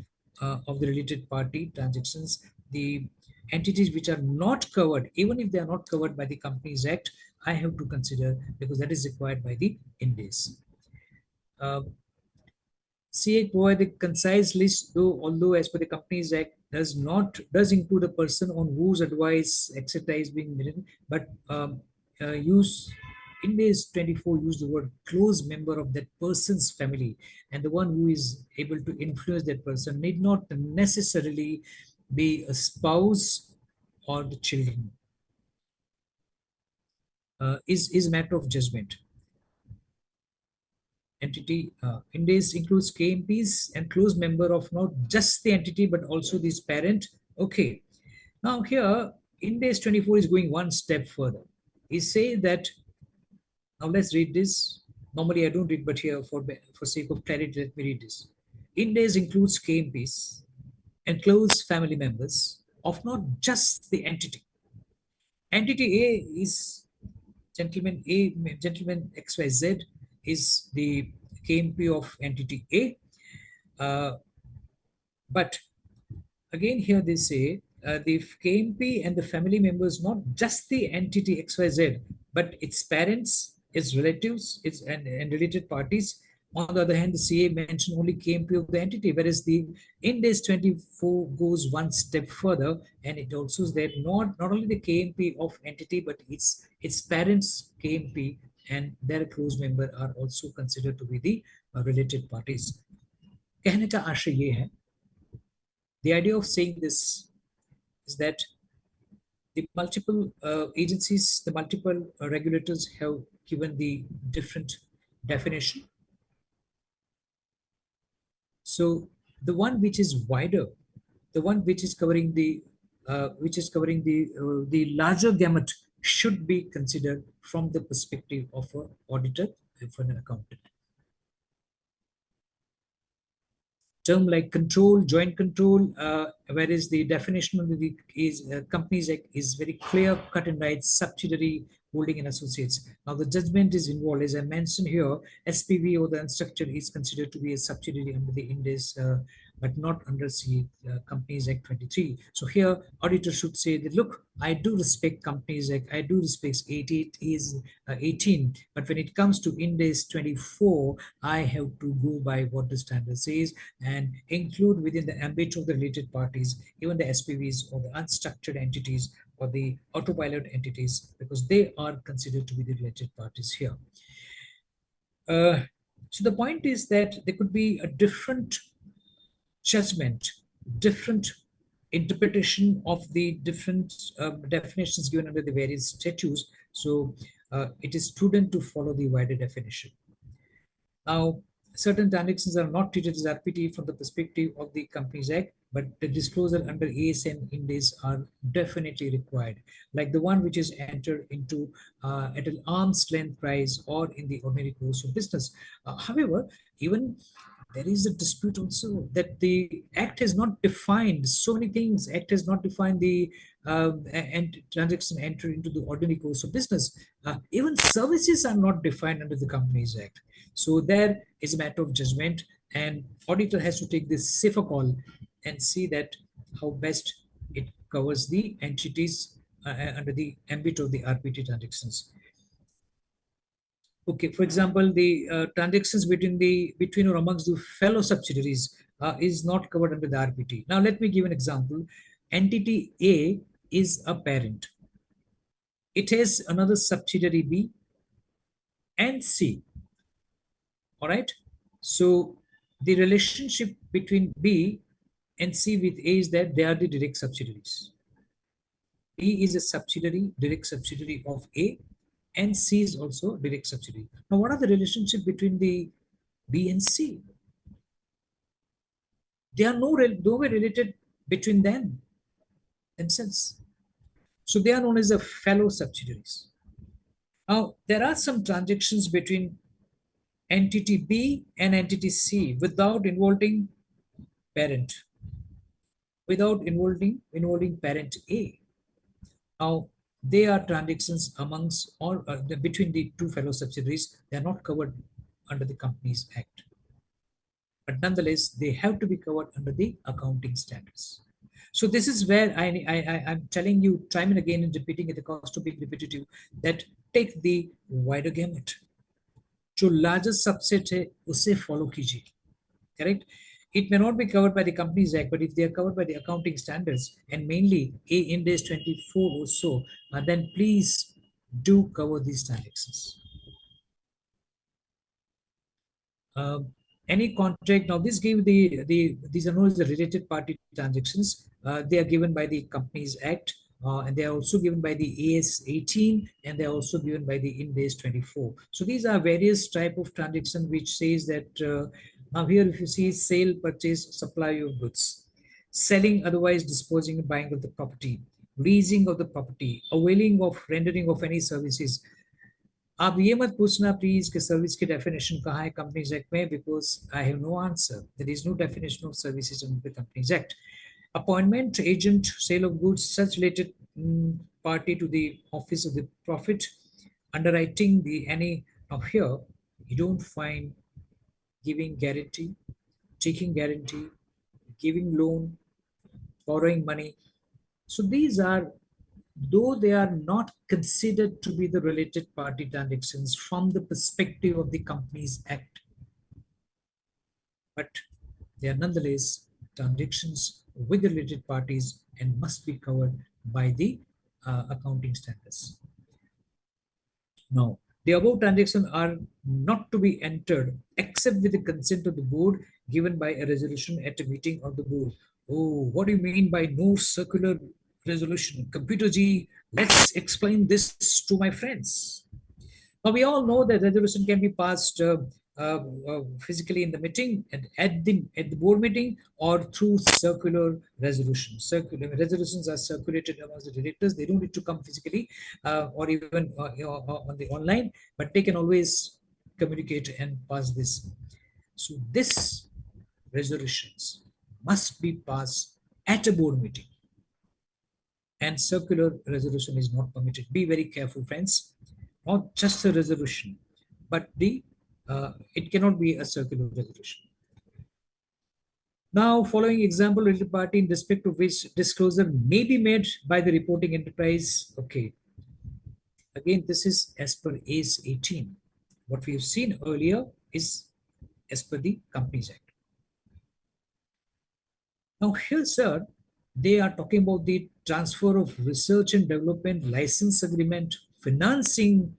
of the related party transactions, the entities which are not covered, even if they are not covered by the Companies Act, I have to consider because that is required by the Ind AS. CA provide a concise list, although as per the Companies Act does include a person on whose advice etc. is being made, but use Ind AS 24 use the word close member of that person's family, and the one who is able to influence that person need not necessarily be a spouse or the children. Is a matter of judgment. Entity Ind AS includes KMPs and close member of not just the entity but also this parent. Okay, now here Ind AS 24 is going one step further. He say that, now let's read this. Normally I don't read, but here for sake of clarity, let me read this. Ind AS includes KMPs and close family members of not just the entity. Entity A is gentleman XYZ is the KMP of entity A. But again, here they say the KMP and the family members, not just the entity XYZ, but its parents, its relatives, and related parties. On the other hand, the CA mentioned only KMP of the entity, whereas the Ind AS 24 goes one step further, and it also is that not only the KMP of entity, but its parents KMP and their close member are also considered to be the related parties. कहने का आशय ये है, the idea of saying this is that the multiple agencies, the multiple regulators have given the different definition. So the one which is wider, the one which is covering the larger gamut should be considered from the perspective of an auditor and for an accountant. Term like control, joint control, whereas the definition of the Companies Act is very clear, cut and right, subsidiary, holding and associates. Now the judgment is involved, as I mentioned here, SPV or the unstructured is considered to be a subsidiary under the Ind AS, but not under Companies Act 23. So here auditor should say that, look, I do respect Companies Act, I do respect 18, but when it comes to Ind AS 24, I have to go by what the standard says and include within the ambit of the related parties, even the SPVs or the unstructured entities or the autopilot entities, because they are considered to be the related parties here. So the point is that there could be a different judgment, different interpretation of the different definitions given under the various statutes. So it is prudent to follow the wider definition. Now, certain transactions are not treated as RPT from the perspective of the Companies Act, but the disclosure under ASN Ind AS are definitely required, like the one which is entered into at an arm's length price or in the ordinary course of business. However, even there is a dispute also that the Act has not defined so many things. Act has not defined the and transaction entered into the ordinary course of business. Even services are not defined under the Companies Act. So there is a matter of judgment, and auditor has to take this safer call and see that how best it covers the entities under the ambit of the RPT transactions. Okay, for example, the transactions between or amongst the fellow subsidiaries is not covered under the RPT. Now, let me give an example. Entity A is a parent. It has another subsidiary B and C. All right. So the relationship between B and C with A is that they are the direct subsidiaries. B is a subsidiary, direct subsidiary of A, and C is also direct subsidiary. Now, what are the relationship between the B and C? They are no way related between them themselves. So they are known as the fellow subsidiaries. Now, there are some transactions between entity B and entity C without involving parent, without involving parent A. Now, they are transactions amongst or between the two fellow subsidiaries. They are not covered under the Companies Act, but nonetheless, they have to be covered under the accounting standards. So this is where I'm telling you time and again and repeating at the cost of being repetitive that take the wider gamut. जो largest subset है उसे follow कीजिए, correct? It may not be covered by the Companies Act, but if they are covered by the accounting standards and mainly Ind AS 24 or so, then please do cover these transactions. Any contract, now this give these are known as the related party transactions. They are given by the Companies Act, and they are also given by the AS 18, and they are also given by the Ind AS 24. So these are various type of transaction which says that now here if you see sale, purchase, supply of goods, selling, otherwise disposing and buying of the property, leasing of the property, availing of rendering of any services. आप ये मत पूछना please कि service की definition कहाँ है Companies Act में, because I have no answer. There is no definition of services under the Companies Act. Appointment, agent, sale of goods, such related party to the office of the profit, underwriting the any. Now here you don't find giving guarantee, taking guarantee, giving loan, borrowing money. So these are, though they are not considered to be the related party transactions from the perspective of the Companies Act, but they are nonetheless transactions with the related parties and must be covered by the accounting standards. Now, the above transactions are not to be entered except with the consent of the board given by a resolution at a meeting of the board. Oh, what do you mean by no circular resolution? Computer G, let's explain this to my friends. Now, we all know that resolution can be passed physically in the meeting and at the board meeting or through circular resolution. Circular resolutions are circulated amongst the directors. They don't need to come physically or even on the online, but they can always communicate and pass this. So this resolutions must be passed at a board meeting, and circular resolution is not permitted. Be very careful, friends. Not just a resolution, but it cannot be a circular resolution. Now, following example, related party in respect to which disclosure may be made by the reporting enterprise. Okay. Again, this is as per AS 18. What we have seen earlier is as per the Companies Act. Now here, sir, they are talking about the transfer of research and development, license agreement, financing,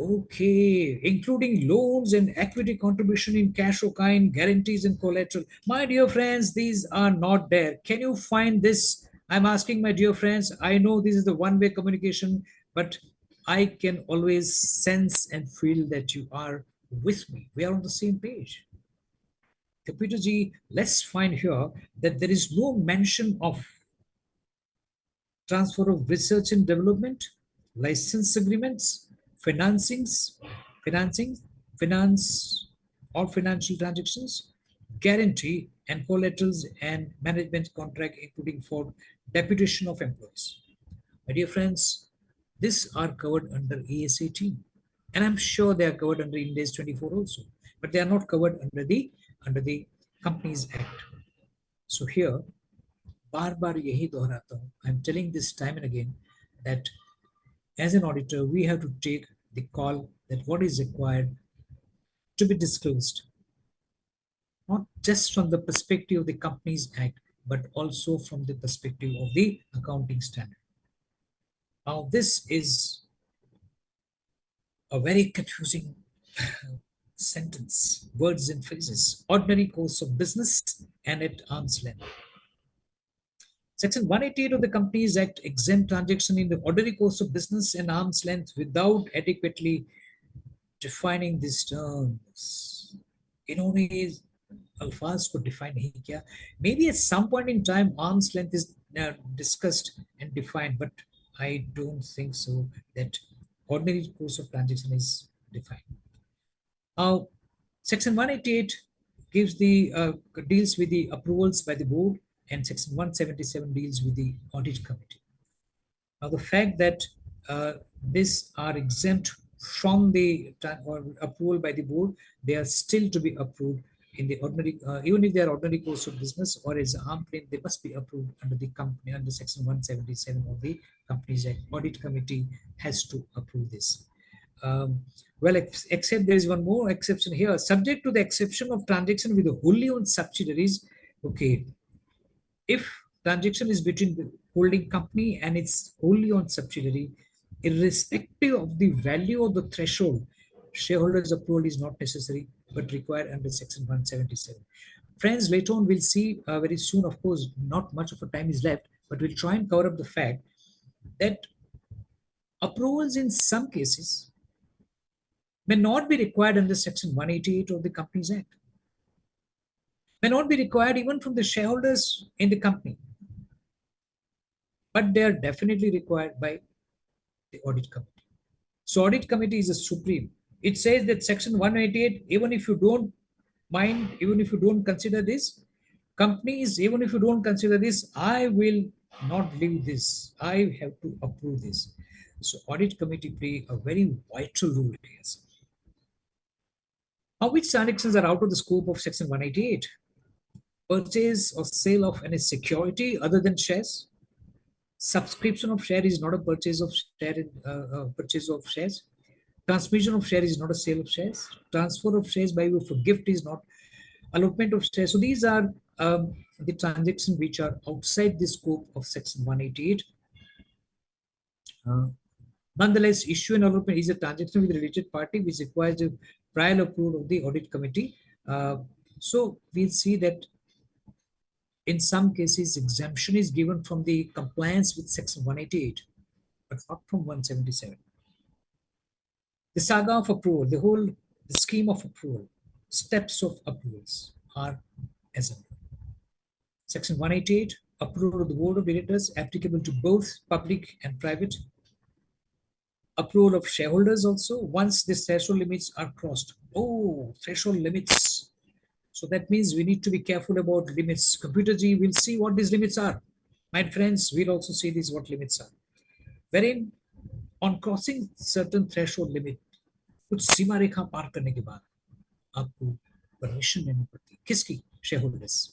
okay, including loans and equity contribution in cash or kind, guarantees and collateral. My dear friends, these are not there. Can you find this? I'm asking my dear friends, I know this is the one-way communication, but I can always sense and feel that you are with me. We are on the same page. Computer G, let's find here that there is no mention of transfer of research and development, license agreements, finance or financial transactions, guarantee and collaterals and management contract, including for deputation of employees. My dear friends, these are covered under AS 18, and I'm sure they are covered under Ind AS 24 also, but they are not covered under the Companies Act. So here, बार-बार यही दोहराता हूँ. I'm telling this time and again that as an auditor, we have to take the call that what is required to be disclosed, not just from the perspective of the Companies Act, but also from the perspective of the accounting standard. Now, this is a very confusing sentence, words and phrases. Ordinary course of business and at arm's length. Section 188 of the Companies Act exempt transaction in the ordinary course of business and arm's length without adequately defining these terms. इन्होंने अल्फाज को define नहीं किया. Maybe at some point in time arm's length is discussed and defined, but I don't think so that ordinary course of transaction is defined. Now, Section 188 gives the deals with the approvals by the board, and Section 177 deals with the audit committee. Now, the fact that these are exempt from the or approval by the board, they are still to be approved in the ordinary, even if they are ordinary course of business or as an arm claim, they must be approved under the company under Section 177 of the Companies Act. Audit committee has to approve this. Well, except there is one more exception here, subject to the exception of transaction with the wholly owned subsidiaries. Okay, if transaction is between the holding company and its wholly owned subsidiary, irrespective of the value of the threshold, shareholders' approval is not necessary but required under Section 177. Friends, later on we'll see very soon, of course, not much of a time is left, but we'll try and cover up the fact that approvals in some cases may not be required under Section 188 of the Companies Act, may not be required even from the shareholders in the company, but they are definitely required by the audit committee. So audit committee is a supreme. It says that Section 188, even if you don't mind, even if you don't consider this, companies, even if you don't consider this, I will not leave this. I have to approve this. So audit committee play a very vital role here. Now, which transactions are out of the scope of Section 188? Purchase or sale of any security other than shares. Subscription of share is not a purchase of shares. Transmission of share is not a sale of shares. Transfer of shares by way of a gift is not. Allotment of shares. So these are the transactions which are outside the scope of Section 188. Nonetheless, issue and allotment is a transaction with a related party which requires the prior approval of the audit committee. So we'll see that in some cases, exemption is given from the compliance with Section 188, but not from 177. The saga of approval, the scheme of approval, steps of approvals are as under. Section 188, approval of the board of directors applicable to both public and private. Approval of shareholders also once the threshold limits are crossed. Oh, threshold limits. So that means we need to be careful about limits. Computer G will see what these limits are. My friends, we'll also see these what limits are. Wherein on crossing certain threshold limit, कुछ सीमा रेखा पार करने के बाद आपको permission लेनी पड़ती है. किसकी? Shareholders.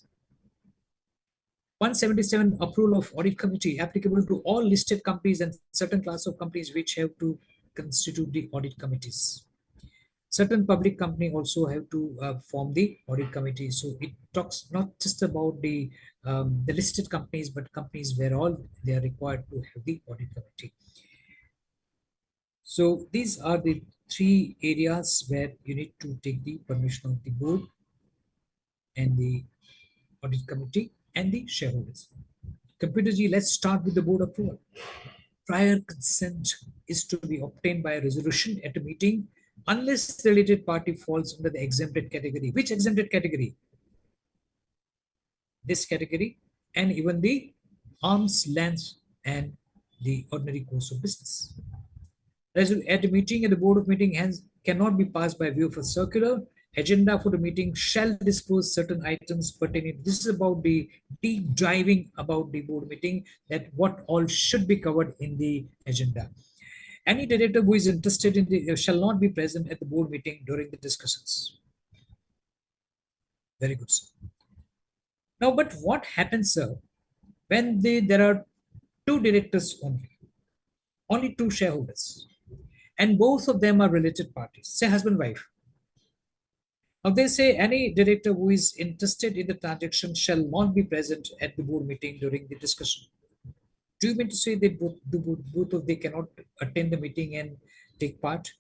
177 approval of audit committee applicable to all listed companies and certain class of companies which have to constitute the audit committees. Certain public company also have to form the audit committee. So it talks not just about the listed companies, but companies where all they are required to have the audit committee. So these are the three areas where you need to take the permission of the board and the audit committee and the shareholders. Computer G, let's start with the board approval. Prior consent is to be obtained by a resolution at a meeting unless the related party falls under the exempted category. Which exempted category? This category, and even the arm's length and the ordinary course of business. At a meeting, at the board of meeting cannot be passed by view of a circular. Agenda for the meeting shall disclose certain items pertaining. This is about the deep diving about the board meeting, that what all should be covered in the agenda. Any director who is interested in the shall not be present at the board meeting during the discussions. Very good, sir. Now, but what happens, sir, when there are two directors only two shareholders, and both of them are related parties, say husband, wife. Now they say any director who is interested in the transaction shall not be present at the board meeting during the discussion. Do you mean to say that both of they cannot attend the meeting and take part?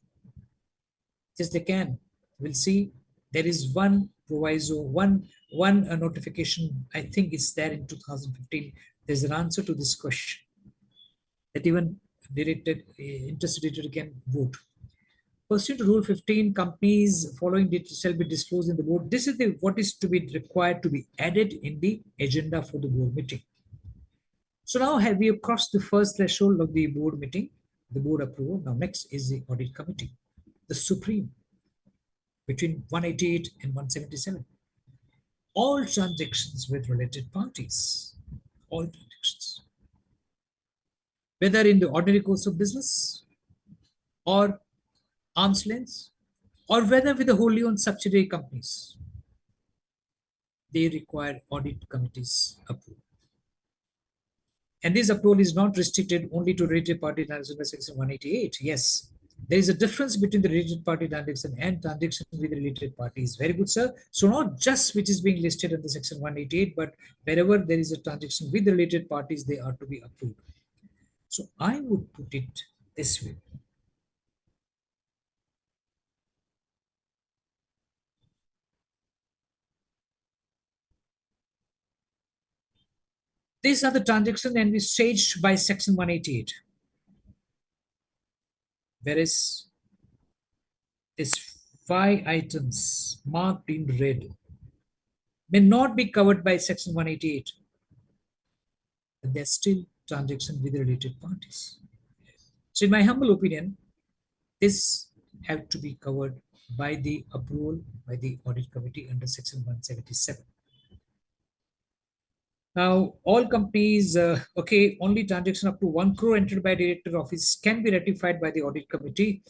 Yes, they can. We'll see. There is one proviso, one notification, I think it's there in 2015. There's an answer to this question that even interested director can vote. Pursuant to Rule 15, companies following it shall be disclosed in the board. This is what is to be required to be added in the agenda for the board meeting. So now have we crossed the first threshold of the board meeting? the board approval. Now next is the audit committee, the supreme, between 188 and 177. All transactions with related parties, all transactions, whether in the ordinary course of business or arm's length, or whether with the wholly owned subsidiary companies, they require audit committees approval. And this approval is not restricted only to related party transaction by section 188. Yes, there is a difference between the related party transaction and transaction with related parties. Very good, sir. So not just which is being listed under section 188, but wherever there is a transaction with related parties, they are to be approved. So I would put it this way. These are the transactions and we staged by section 188. Whereas these 5 items marked in red may not be covered by section 188, but they're still transactions with related parties. So in my humble opinion, this have to be covered by the approval by the audit committee under section 177. Now, all companies, only transaction up to 1 crore entered by director office can be ratified by the audit committee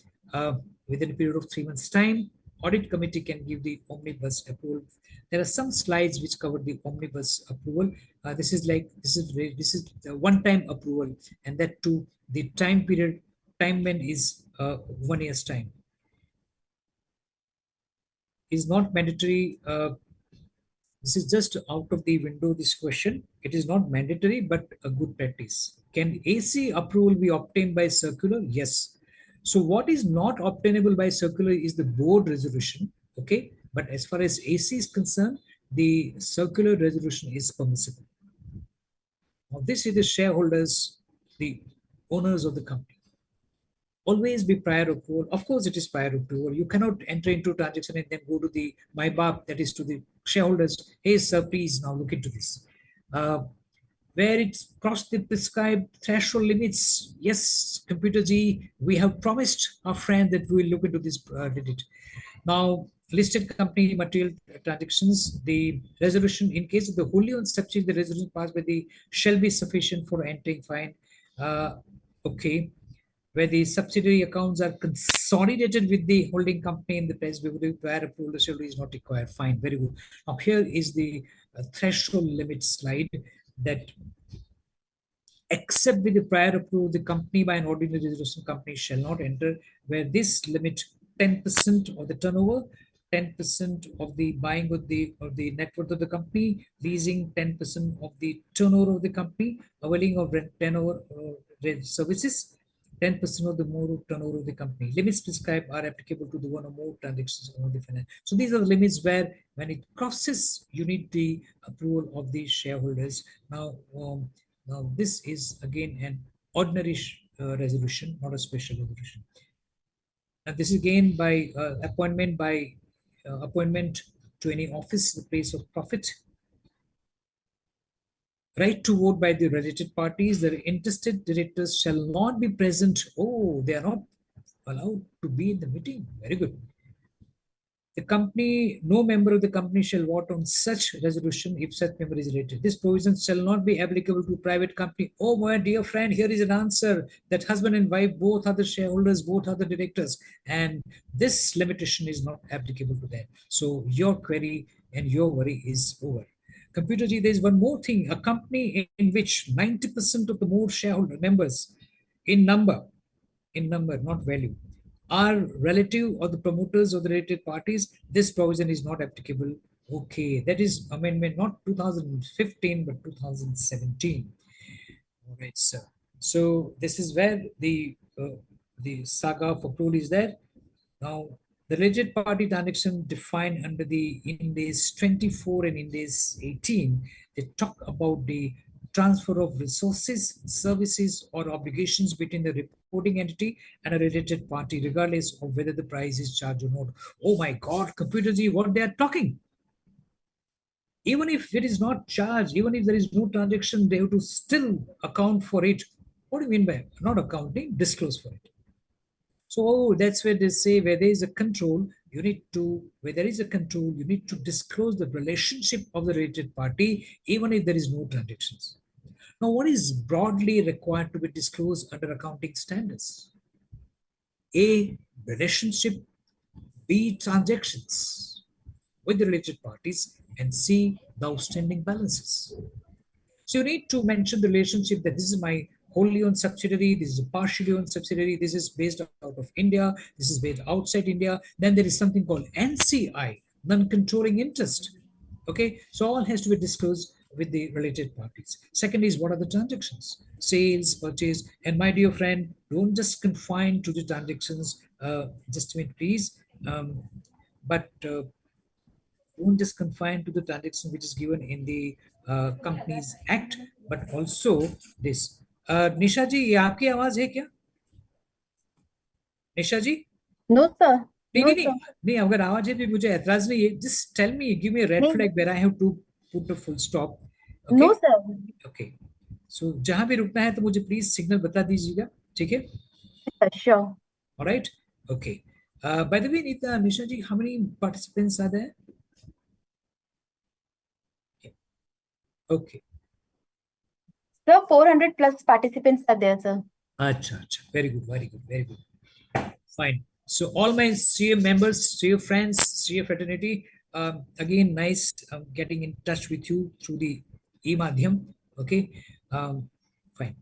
within a period of 3 months' time. Audit committee can give the omnibus approval. There are some slides which cover the omnibus approval. This is the one-time approval, and that too the time when is 1 year's time. Is not mandatory. This is just out of the window, this question. It is not mandatory, but a good practice. Can AC approval be obtained by circular? Yes. So what is not obtainable by circular is the board resolution. Okay. But as far as AC is concerned, the circular resolution is permissible. Now this is the shareholders, the owners of the company. Always be prior approval. Of course, it is prior approval. You cannot enter into transaction and then go to the MyBAP, that is to the shareholders. Hey, sir, please now look into this. Where it's crossed the prescribed threshold limits, yes, Computer G, we have promised our friend that we will look into this. Now, listed company material transactions, the resolution in case of the wholly owned subsidiary, the resolution passed by the shall be sufficient for entering fine. Okay. Where the subsidiary accounts are consolidated with the holding company in the place where approval is not required. Fine, very good. Now here is the threshold limit slide that except with the prior approval, the company by an ordinary resolution company shall not enter, where this limit 10% of the turnover, 10% of the buying of the net worth of the company, leasing 10% of the turnover of the company, availing of rent turnover services, 10% of the more turnover of the company. Limits prescribed are applicable to the one or more transactions on the finance. So these are the limits where when it crosses, you need the approval of the shareholders. Now this is again an ordinary resolution, not a special resolution. And this is again by appointment to any office, the place of profit. Right to vote by the related parties. The interested directors shall not be present. Oh, they are not allowed to be in the meeting. Very good. The company, no member of the company shall vote on such resolution if such member is related. This provision shall not be applicable to private company. Oh, my dear friend, here is an answer that husband and wife both are the shareholders, both are the directors, and this limitation is not applicable to them. So your query and your worry is over. Computer G, there is one more thing. A company in which 90% of the more shareholder members in number, not value, are relative or the promoters of the related parties, this provision is not applicable. Okay, that is amendment not 2015 but 2017. All right, sir. So this is where the saga of approval is there. Now, the related party transaction defined under the Ind AS 24 and Ind AS 18, they talk about the transfer of resources, services, or obligations between the reporting entity and a related party, regardless of whether the price is charged or not. Oh my God, Computer G, what they are talking. Even if it is not charged, even if there is no transaction, they have to still account for it. What do you mean by not accounting? Disclose for it. So that's where they say where there is a control, where there is a control, you need to disclose the relationship of the related party, even if there is no transactions. Now, what is broadly required to be disclosed under accounting standards? A, relationship, B, transactions with the related parties, and C, the outstanding balances. So you need to mention the relationship that this is my wholly owned subsidiary, this is a partially owned subsidiary, this is based out of India, this is based outside India. Then there is something called NCI, non-controlling interest. Okay, so all has to be disclosed with the related parties. Second is what are the transactions, sales, purchase, and my dear friend, don't just confine to the transactions. Just a minute, please. But don't just confine to the transaction which is given in the Companies Act, but also this. निशा जी, ये आपकी आवाज है क्या? निशा जी? No, sir. नहीं No, नहीं नहीं sir. नहीं, अगर आवाज है तो मुझे एतराज नहीं है. Just tell me, give me a red नहीं. flag where I have to put a full stop. Okay? No, sir. Okay. So जहां भी रुकना है तो मुझे प्लीज सिग्नल बता दीजिएगा, ठीक है? Sir, sure. All right. Okay. By the way, Nita, Nisha ji, how many participants are there? Okay. Sir, 400 plus participants are there, sir. Acha, acha. Very good, very good, very good. Fine. So all my CA members, CA friends, CA fraternity, again, nice getting in touch with you through the e-madhyam. Okay. Fine.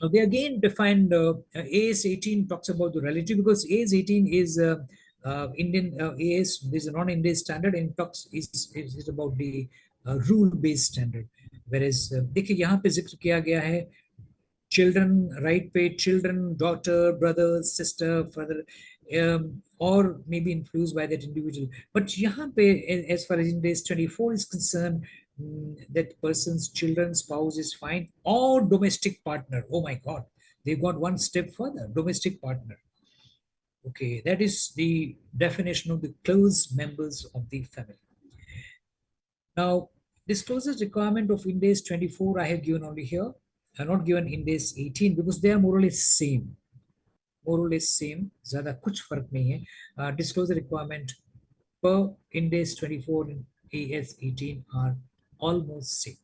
Now they again defined AS 18 talks about the relative, because AS 18 is Indian AS, there's a non-Indian standard, and talks is about the rule-based standard. Whereas देखिए यहाँ पे जिक्र किया गया है children, right paid children, daughter, brother, sister, father, or maybe influenced by that individual. But यहाँ पे, as far as Ind AS 24 is concerned, that person's children, spouse is fine, or domestic partner. Oh my God, they've got one step further, domestic partner. Okay, that is the definition of the close members of the family. Now, disclosure requirement of Ind AS 24 I have given only here. I have not given Ind AS 18 because they are more or less same. More or less same. ज़्यादा कुछ फर्क नहीं है. Disclosure requirement per Ind AS 24 and AS 18 are almost same.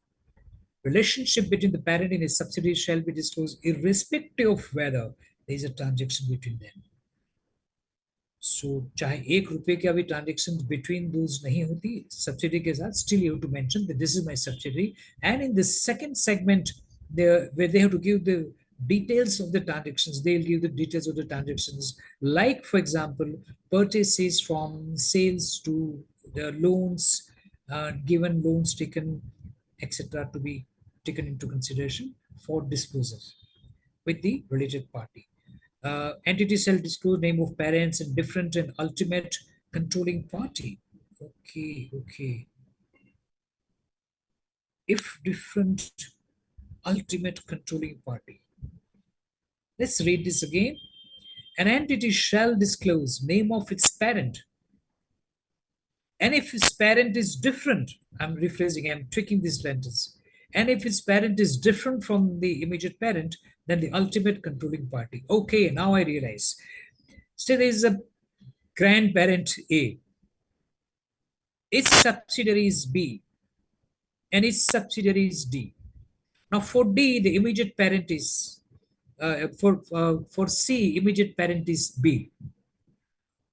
Relationship between the parent and his subsidiary shall be disclosed irrespective of whether there is a transaction between them. So, चाहे ₹1 की अभी transaction between those नहीं होती subsidiary के साथ, still you have to mention that this is my subsidiary. And in the second segment, where they have to give the details of the transactions, they'll give the details of the transactions, like for example, purchases from sales to the loans, given loans taken, etc., to be taken into consideration for disclosure with the related party. Entity shall disclose name of parents and different and ultimate controlling party. Okay, okay. If different ultimate controlling party. Let's read this again. An entity shall disclose name of its parent. And if its parent is different, I'm rephrasing, I'm tweaking this sentence. And if its parent is different from the immediate parent, then the ultimate controlling party. Okay, now I realize. So there is a grandparent A. Its subsidiary is B. And its subsidiary is D. Now for D, the immediate parent is, for C, immediate parent is B.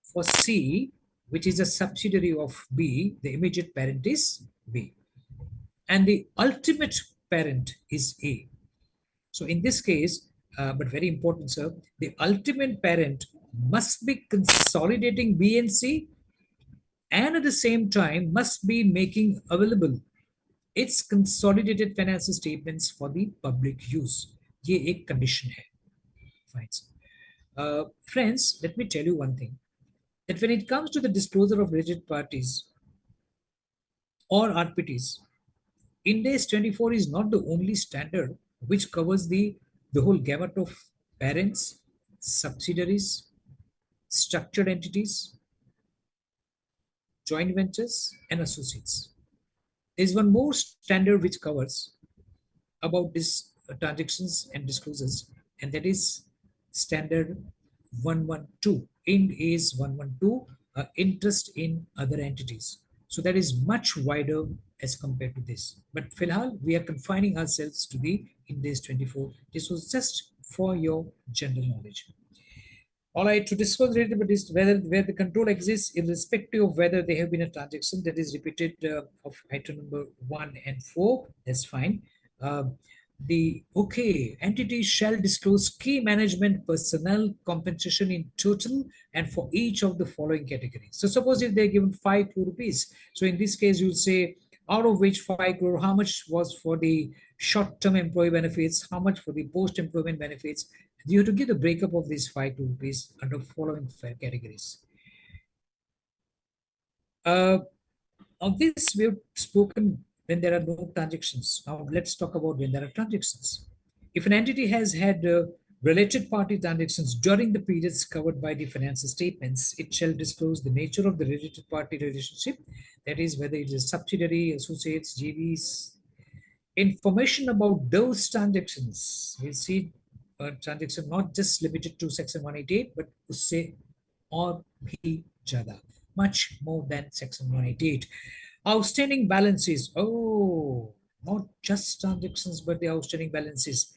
For C, which is a subsidiary of B, the immediate parent is B. And the ultimate parent is A. So in this case, but very important, sir, the ultimate parent must be consolidating B and C, and at the same time must be making available its consolidated financial statements for the public use. ये एक condition है. Fine. Friends, let me tell you one thing, that when it comes to the disclosure of related parties or RPTs, Ind AS 24 is not the only standard which covers the whole gamut of parents, subsidiaries, structured entities, joint ventures, and associates. There is one more standard which covers about this transactions and disclosures, and that is standard 112. Ind AS 112, interest in other entities. So that is much wider as compared to this. But Filhal, we are confining ourselves to the Ind AS 24. This was just for your general knowledge. All right, to disclose related parties, where the control exists irrespective of whether there have been a transaction that is repeated of item number 1 and 4, that's fine. The entity shall disclose key management personnel compensation in total and for each of the following categories. So suppose if they're given 5 crore rupees, so in this case you'll say out of which 5 crore, how much was for the short-term employee benefits, how much for the post-employment benefits. You have to give the breakup of these 5 crore rupees under following categories. Of this we have spoken when there are no transactions. Now let's talk about when there are transactions. If an entity has had related party transactions during the periods covered by the financial statements, it shall disclose the nature of the related party relationship, that is whether it is subsidiary, associates, JVs, information about those transactions. We'll see transaction not just limited to section 188, but usse or bhi jada, much more than section 188. Outstanding balances. Oh, not just transactions, but the outstanding balances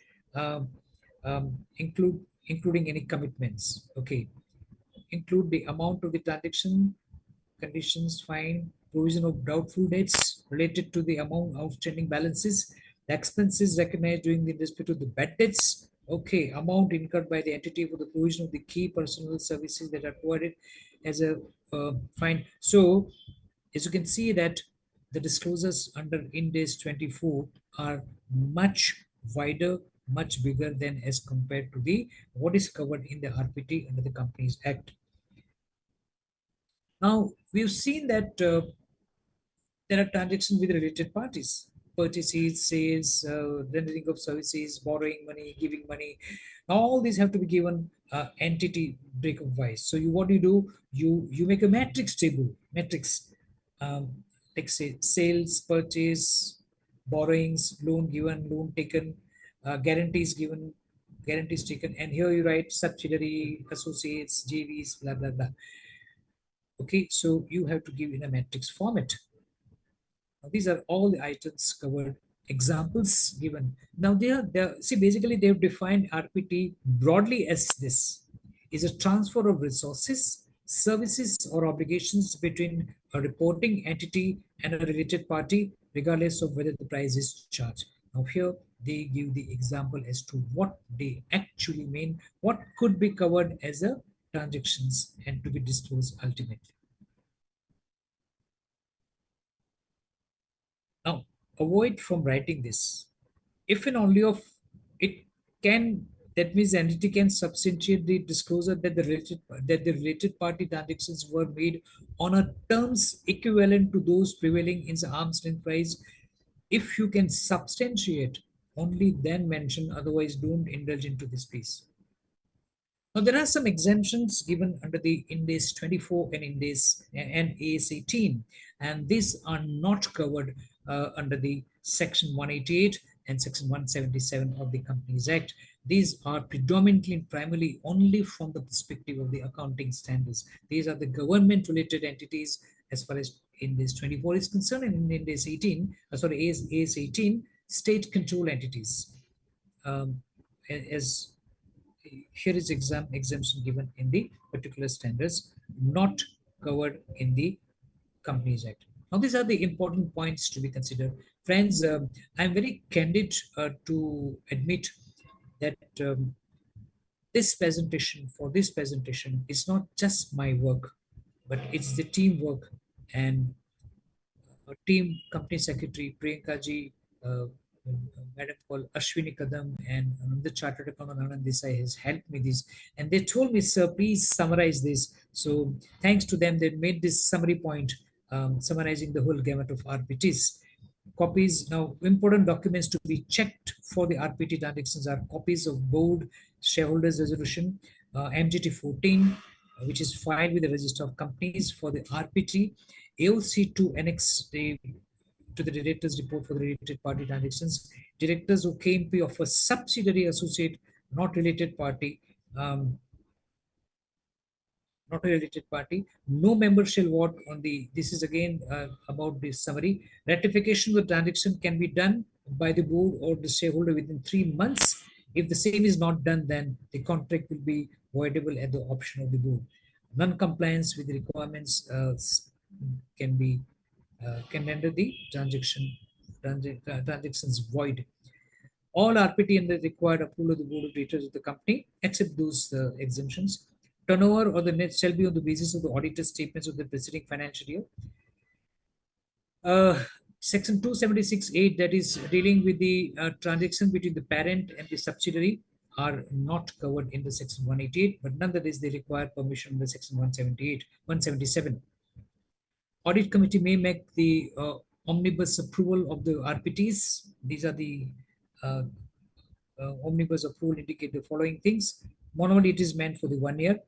including any commitments. Okay, include the amount of the transaction, conditions, fine, provision of doubtful debts related to the amount outstanding balances, the expenses recognized during the respect of the bad debts. Okay, amount incurred by the entity for the provision of the key personal services that are provided as a fine. So, as you can see that the disclosures under Ind AS 24 are much wider, much bigger than as compared to the what is covered in the RPT under the Companies Act. Now, we've seen that there are transactions with related parties, purchases, sales, rendering of services, borrowing money, giving money. All these have to be given entity breakup wise. So what do? You make a matrix table, like say sales, purchase, borrowings, loan given, loan taken, guarantees given, guarantees taken, and here you write subsidiary, associates, JVs, blah blah blah. Okay, so you have to give in a matrix format. Now, these are all the items covered, examples given. Now see, basically they've defined RPT broadly as this is a transfer of resources, services or obligations between a reporting entity and a related party, regardless of whether the price is charged. Now here they give the example as to what they actually mean, what could be covered as a transactions and to be disclosed ultimately. Now, avoid from writing this. If and only of it can, that means the entity can substantiate the disclosure that the related party transactions were made on a terms equivalent to those prevailing in the arm's length price. If you can substantiate, only then mention, otherwise don't indulge into this piece. Now, there are some exemptions given under the Ind AS 24 and Ind AS 18, and these are not covered under the Section 188 and Section 177 of the Companies Act. These are predominantly and primarily only from the perspective of the accounting standards. These are the government-related entities as far as Ind AS 24 is concerned, and in Ind AS 18, AS 18, state control entities. As here is exemption given in the particular standards, not covered in the Companies Act. Now, these are the important points to be considered. Friends, I'm very candid to admit that this presentation is not just my work, but it's the teamwork and team company secretary Priyanka ji, madam called Ashwini Kadam, and the chartered accountant Anand Desai has helped me this, and they told me, sir, please summarize this. So thanks to them, they made this summary point, summarizing the whole gamut of RPTs. Copies. Now, important documents to be checked for the RPT transactions are copies of board shareholders resolution, MGT 14, which is filed with the register of companies for the RPT, AOC to annex to the director's report for the related party transactions, directors who came be of a subsidiary associate, not related party, not a related party. No member shall vote on the, this is again about this summary. Ratification of the transaction can be done by the board or the shareholder within 3 months. If the same is not done, then the contract will be voidable at the option of the board. Non-compliance with the requirements can be can render the transactions void. All RPT and the required approval of the board of directors of the company, except those exemptions. Turnover or the net shall be on the basis of the audited statements of the preceding financial year. Section 276(8), that is dealing with the transaction between the parent and the subsidiary, are not covered in the section 188, but nonetheless they require permission in the section 177. Audit committee may make the omnibus approval of the RPTs. These are the omnibus approval indicate the following things. Normally it is meant for the 1 year.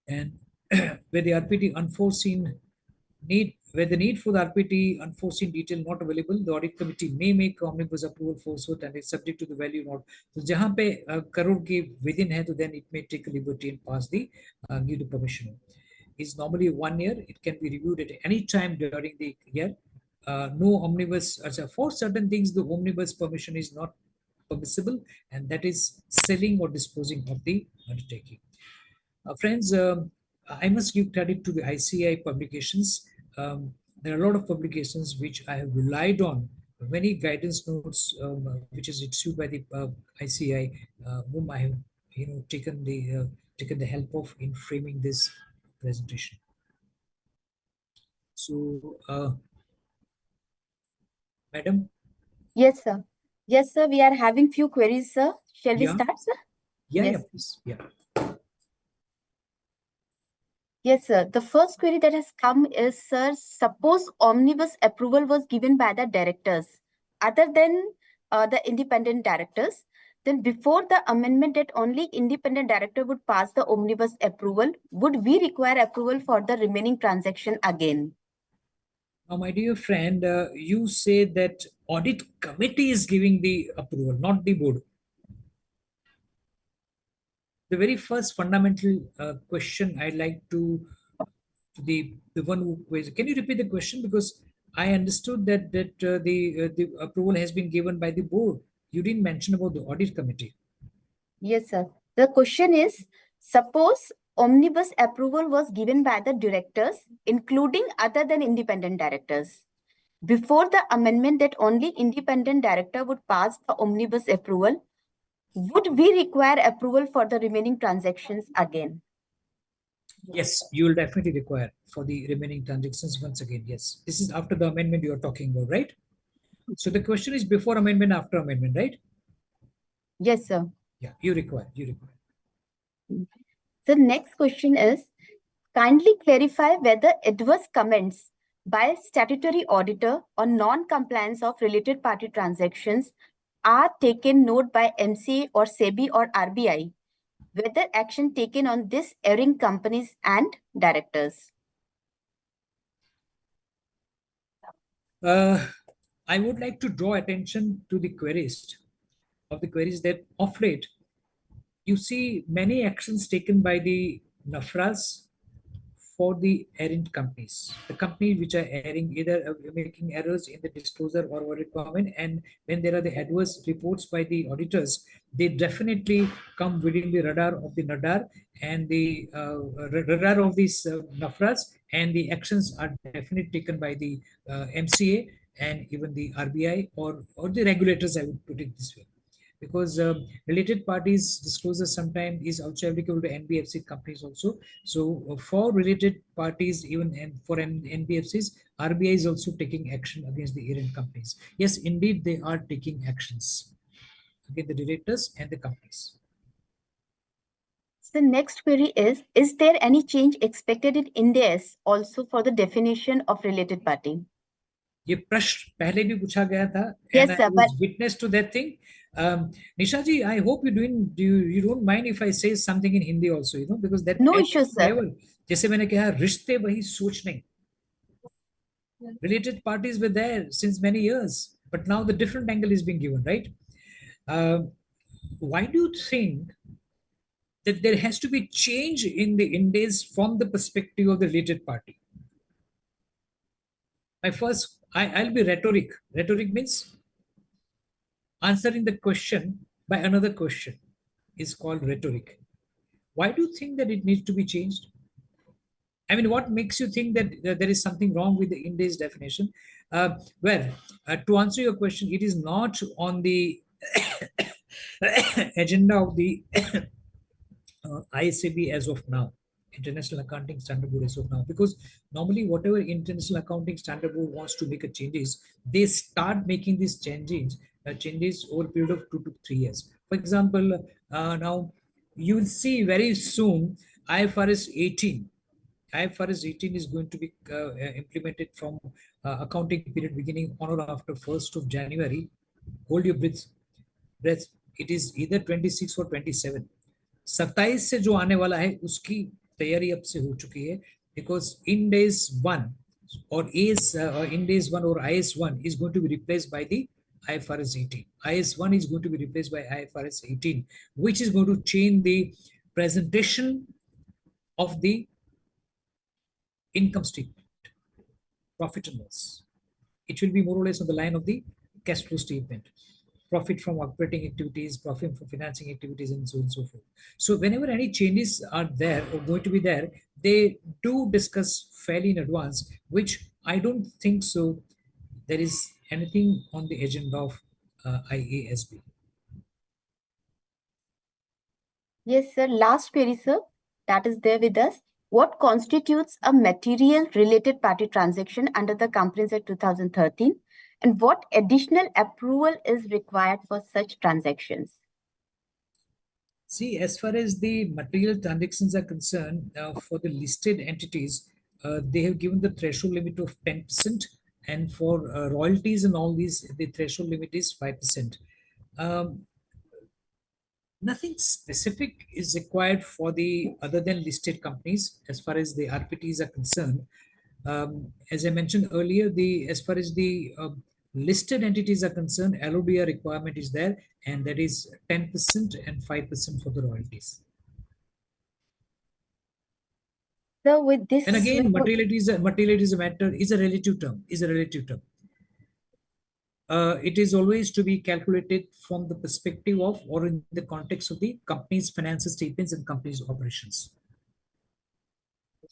And where the RPT unforeseen need, where the need for the RPT unforeseen detail not available, the audit committee may make omnibus approval for so and it's subject to the value not. So जहाँ पे करोड़ के within है, तो then it may take a liberty and pass the give the permission. Is normally 1 year. It can be reviewed at any time during the year. No omnibus, for certain things, the omnibus permission is not permissible, and that is selling or disposing of the undertaking. Friends, I must give credit to the ICI publications. There are a lot of publications which I have relied on, many guidance notes which is issued by the ICI, whom I have taken the help of in framing this presentation. So, Madam? Yes, sir. Yes, sir. We are having few queries, sir. Shall we Yeah. start, sir? Yeah, Yes. yeah, please. Yeah. Yes, sir. The first query that has come is, sir, suppose omnibus approval was given by the directors other than the independent directors, then before the amendment that only independent director would pass the omnibus approval, would we require approval for the remaining transaction again? Now, my dear friend, you say that audit committee is giving the approval, not the board. The very first fundamental question I'd like to the one who can you repeat the question, because I understood that the approval has been given by the board. You didn't mention about the audit committee. Yes, sir. The question is, suppose omnibus approval was given by the directors, including other than independent directors. Before the amendment that only independent director would pass the omnibus approval, would we require approval for the remaining transactions again? Yes, you will definitely require for the remaining transactions once again. Yes, this is after the amendment you are talking about, right? So the question is before amendment, after amendment, right? Yes, sir. Yeah, you require. The next question is, kindly clarify whether adverse comments by statutory auditor on non-compliance of related party transactions are taken note by MCA or SEBI or RBI, whether action taken on this erring companies and directors. I would like to draw attention to the queries that of late, you see many actions taken by the NAFRAs for the errant companies, the companies which are erring, either making errors in the disclosure or requirement, and when there are the adverse reports by the auditors, they definitely come within the radar of the NADAR and the radar of these NAFRAs, and the actions are definitely taken by the MCA and even the RBI or the regulators, I would put it this way. Because related parties disclosure sometimes is also applicable to NBFC companies also. So for related parties, even and for NBFCs, RBI is also taking action against the errant companies. Yes, indeed, they are taking actions against the directors and the companies. So the next query is there any change expected in Ind AS also for the definition of related party? ये प्रश्न पहले भी पूछा गया था, Yes, and sir, I was witness to that thing. Nisha ji, I hope you don't mind if I say something in Hindi also, because that No issues, sir. level, जैसे मैंने कहा, रिश्ते वही सोच नहीं. Related parties were there since many years. but now the different angle is being given, right? Why do you think that there has to be change in the index from the perspective of the related party? I'll be rhetoric. Rhetoric means answering the question by another question is called rhetoric. Why do you think that it needs to be changed? I mean, what makes you think that there is something wrong with the index definition? To answer your question, it is not on the agenda of the ISAB as of now, International Accounting Standard Board as of now, because normally whatever International Accounting Standard Board wants to make a changes, they start making these changes over a period of 2 to 3 years. For example, now you will see very soon IFRS 18. IFRS 18 is going to be implemented from accounting period beginning on or after 1st of January. Hold your breath. It is either 26 or 27. 27 से जो आने वाला है उसकी तैयारी अब से हो चुकी है, because Ind AS 1 or Ind AS 1 or IAS 1 is going to be replaced by the IFRS 18. IAS 1 is going to be replaced by IFRS 18, which is going to change the presentation of the income statement, profit and loss. It will be more or less on the line of the cash flow statement. Profit from operating activities, profit from financing activities, and so on and so forth. So whenever any changes are there or going to be there, they do discuss fairly in advance, which I don't think so there is anything on the agenda of IASB. Yes, sir. Last query, sir, that is there with us. What constitutes a material related party transaction under the Companies Act 2013? And what additional approval is required for such transactions? See, as far as the material transactions are concerned, for the listed entities, they have given the threshold limit of 10%, and for royalties and all these, the threshold limit is 5%. Nothing specific is required for the other than listed companies as far as the RPTs are concerned. As I mentioned earlier, as far as the listed entities are concerned, LODR requirement is there, and that is 10% and 5% for the royalties. So with this, And again, materiality is a matter, is a relative term, it is always to be calculated from the perspective of or in the context of the company's financial statements and company's operations.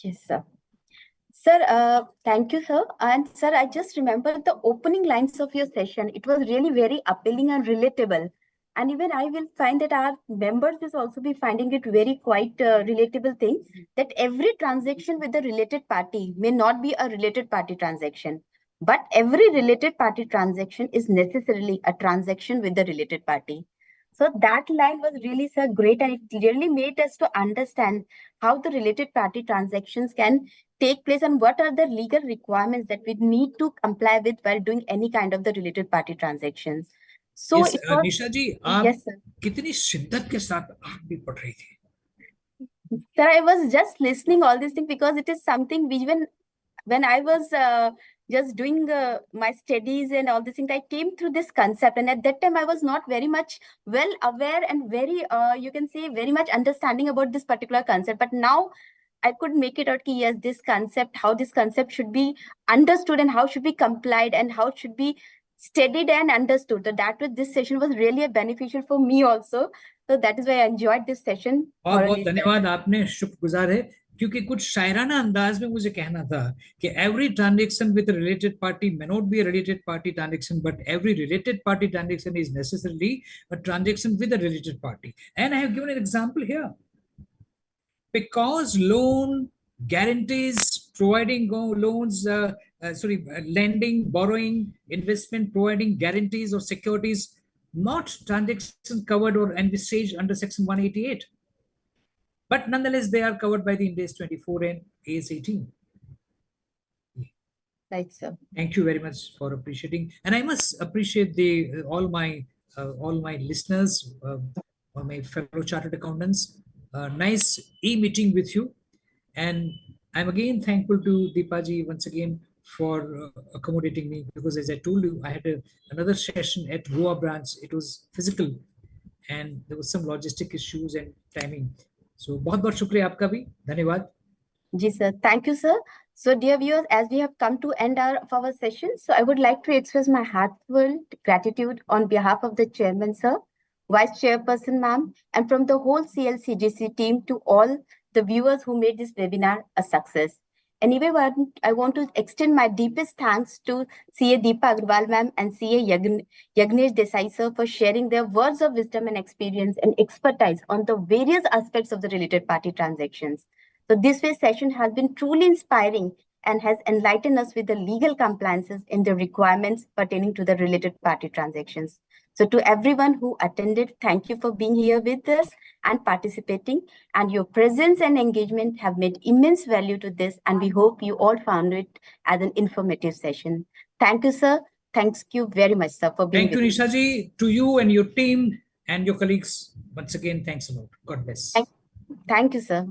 Yes, sir. Sir, thank you, sir. And sir, I just remember the opening lines of your session. It was really very appealing and relatable. And even I will find that our members will also be finding it very quite relatable thing that every transaction with a related party may not be a related party transaction. But every related party transaction is necessarily a transaction with the related party. So that line was really, sir, great, and it really made us to understand how the related party transactions can take place and what are the legal requirements that we need to comply with while doing any kind of the related party transactions. So yes, it was, Nisha ji, आप yes, sir. कितनी शिद्दत के साथ आप भी पढ़ रही थी? Sir, I was just listening all these things because it is something which when I was just doing my studies and all these things, I came through this concept. And at that time, I was not very much well aware and very, you can say, very much understanding about this particular concept. But now I could make it out, yes, this concept, how this concept should be understood and how should be complied and how it should be studied and understood. So that was, this session was really beneficial for me also. So that is why I enjoyed this session. बहुत बहुत धन्यवाद, आपने शुक्रगुजार है, क्योंकि कुछ शायराना अंदाज में मुझे कहना था कि every transaction with a related party may not be a related party transaction, but every related party transaction is necessarily a transaction with a related party. And I have given an example here. Because loan guarantees, providing loans, lending, borrowing, investment, providing guarantees or securities, not transactions covered or envisaged under Section 188. But nonetheless, they are covered by the Ind AS 24 and AS 18. Right, sir. Thank you very much for appreciating, and I must appreciate all my listeners, all my fellow chartered accountants. Nice e-meeting with you, and I'm again thankful to Deepaji once again for accommodating me, because as I told you, I had another session at Goa branch. It was physical and there was some logistic issues and timing. So बहुत बहुत शुक्रिया आपका भी, धन्यवाद. Ji sir, thank you sir. So dear viewers, as we have come to end of our session, so I would like to express my heartfelt gratitude on behalf of the chairman sir, vice chairperson ma'am, and from the whole CLCGC team to all the viewers who made this webinar a success. Anyway, I want to extend my deepest thanks to CA Deepa Agarwal ma'am and CA Yagnesh Desai sir for sharing their words of wisdom and experience and expertise on the various aspects of the related party transactions. So this way session has been truly inspiring and has enlightened us with the legal compliances in the requirements pertaining to the related party transactions. So to everyone who attended, thank you for being here with us and participating, and your presence and engagement have made immense value to this, and we hope you all found it as an informative session. Thank you, sir. Thank you very much, sir, for being Thank you, with us. Nisha ji, to you and your team and your colleagues. Once again, thanks a lot. God bless. Thank you, sir.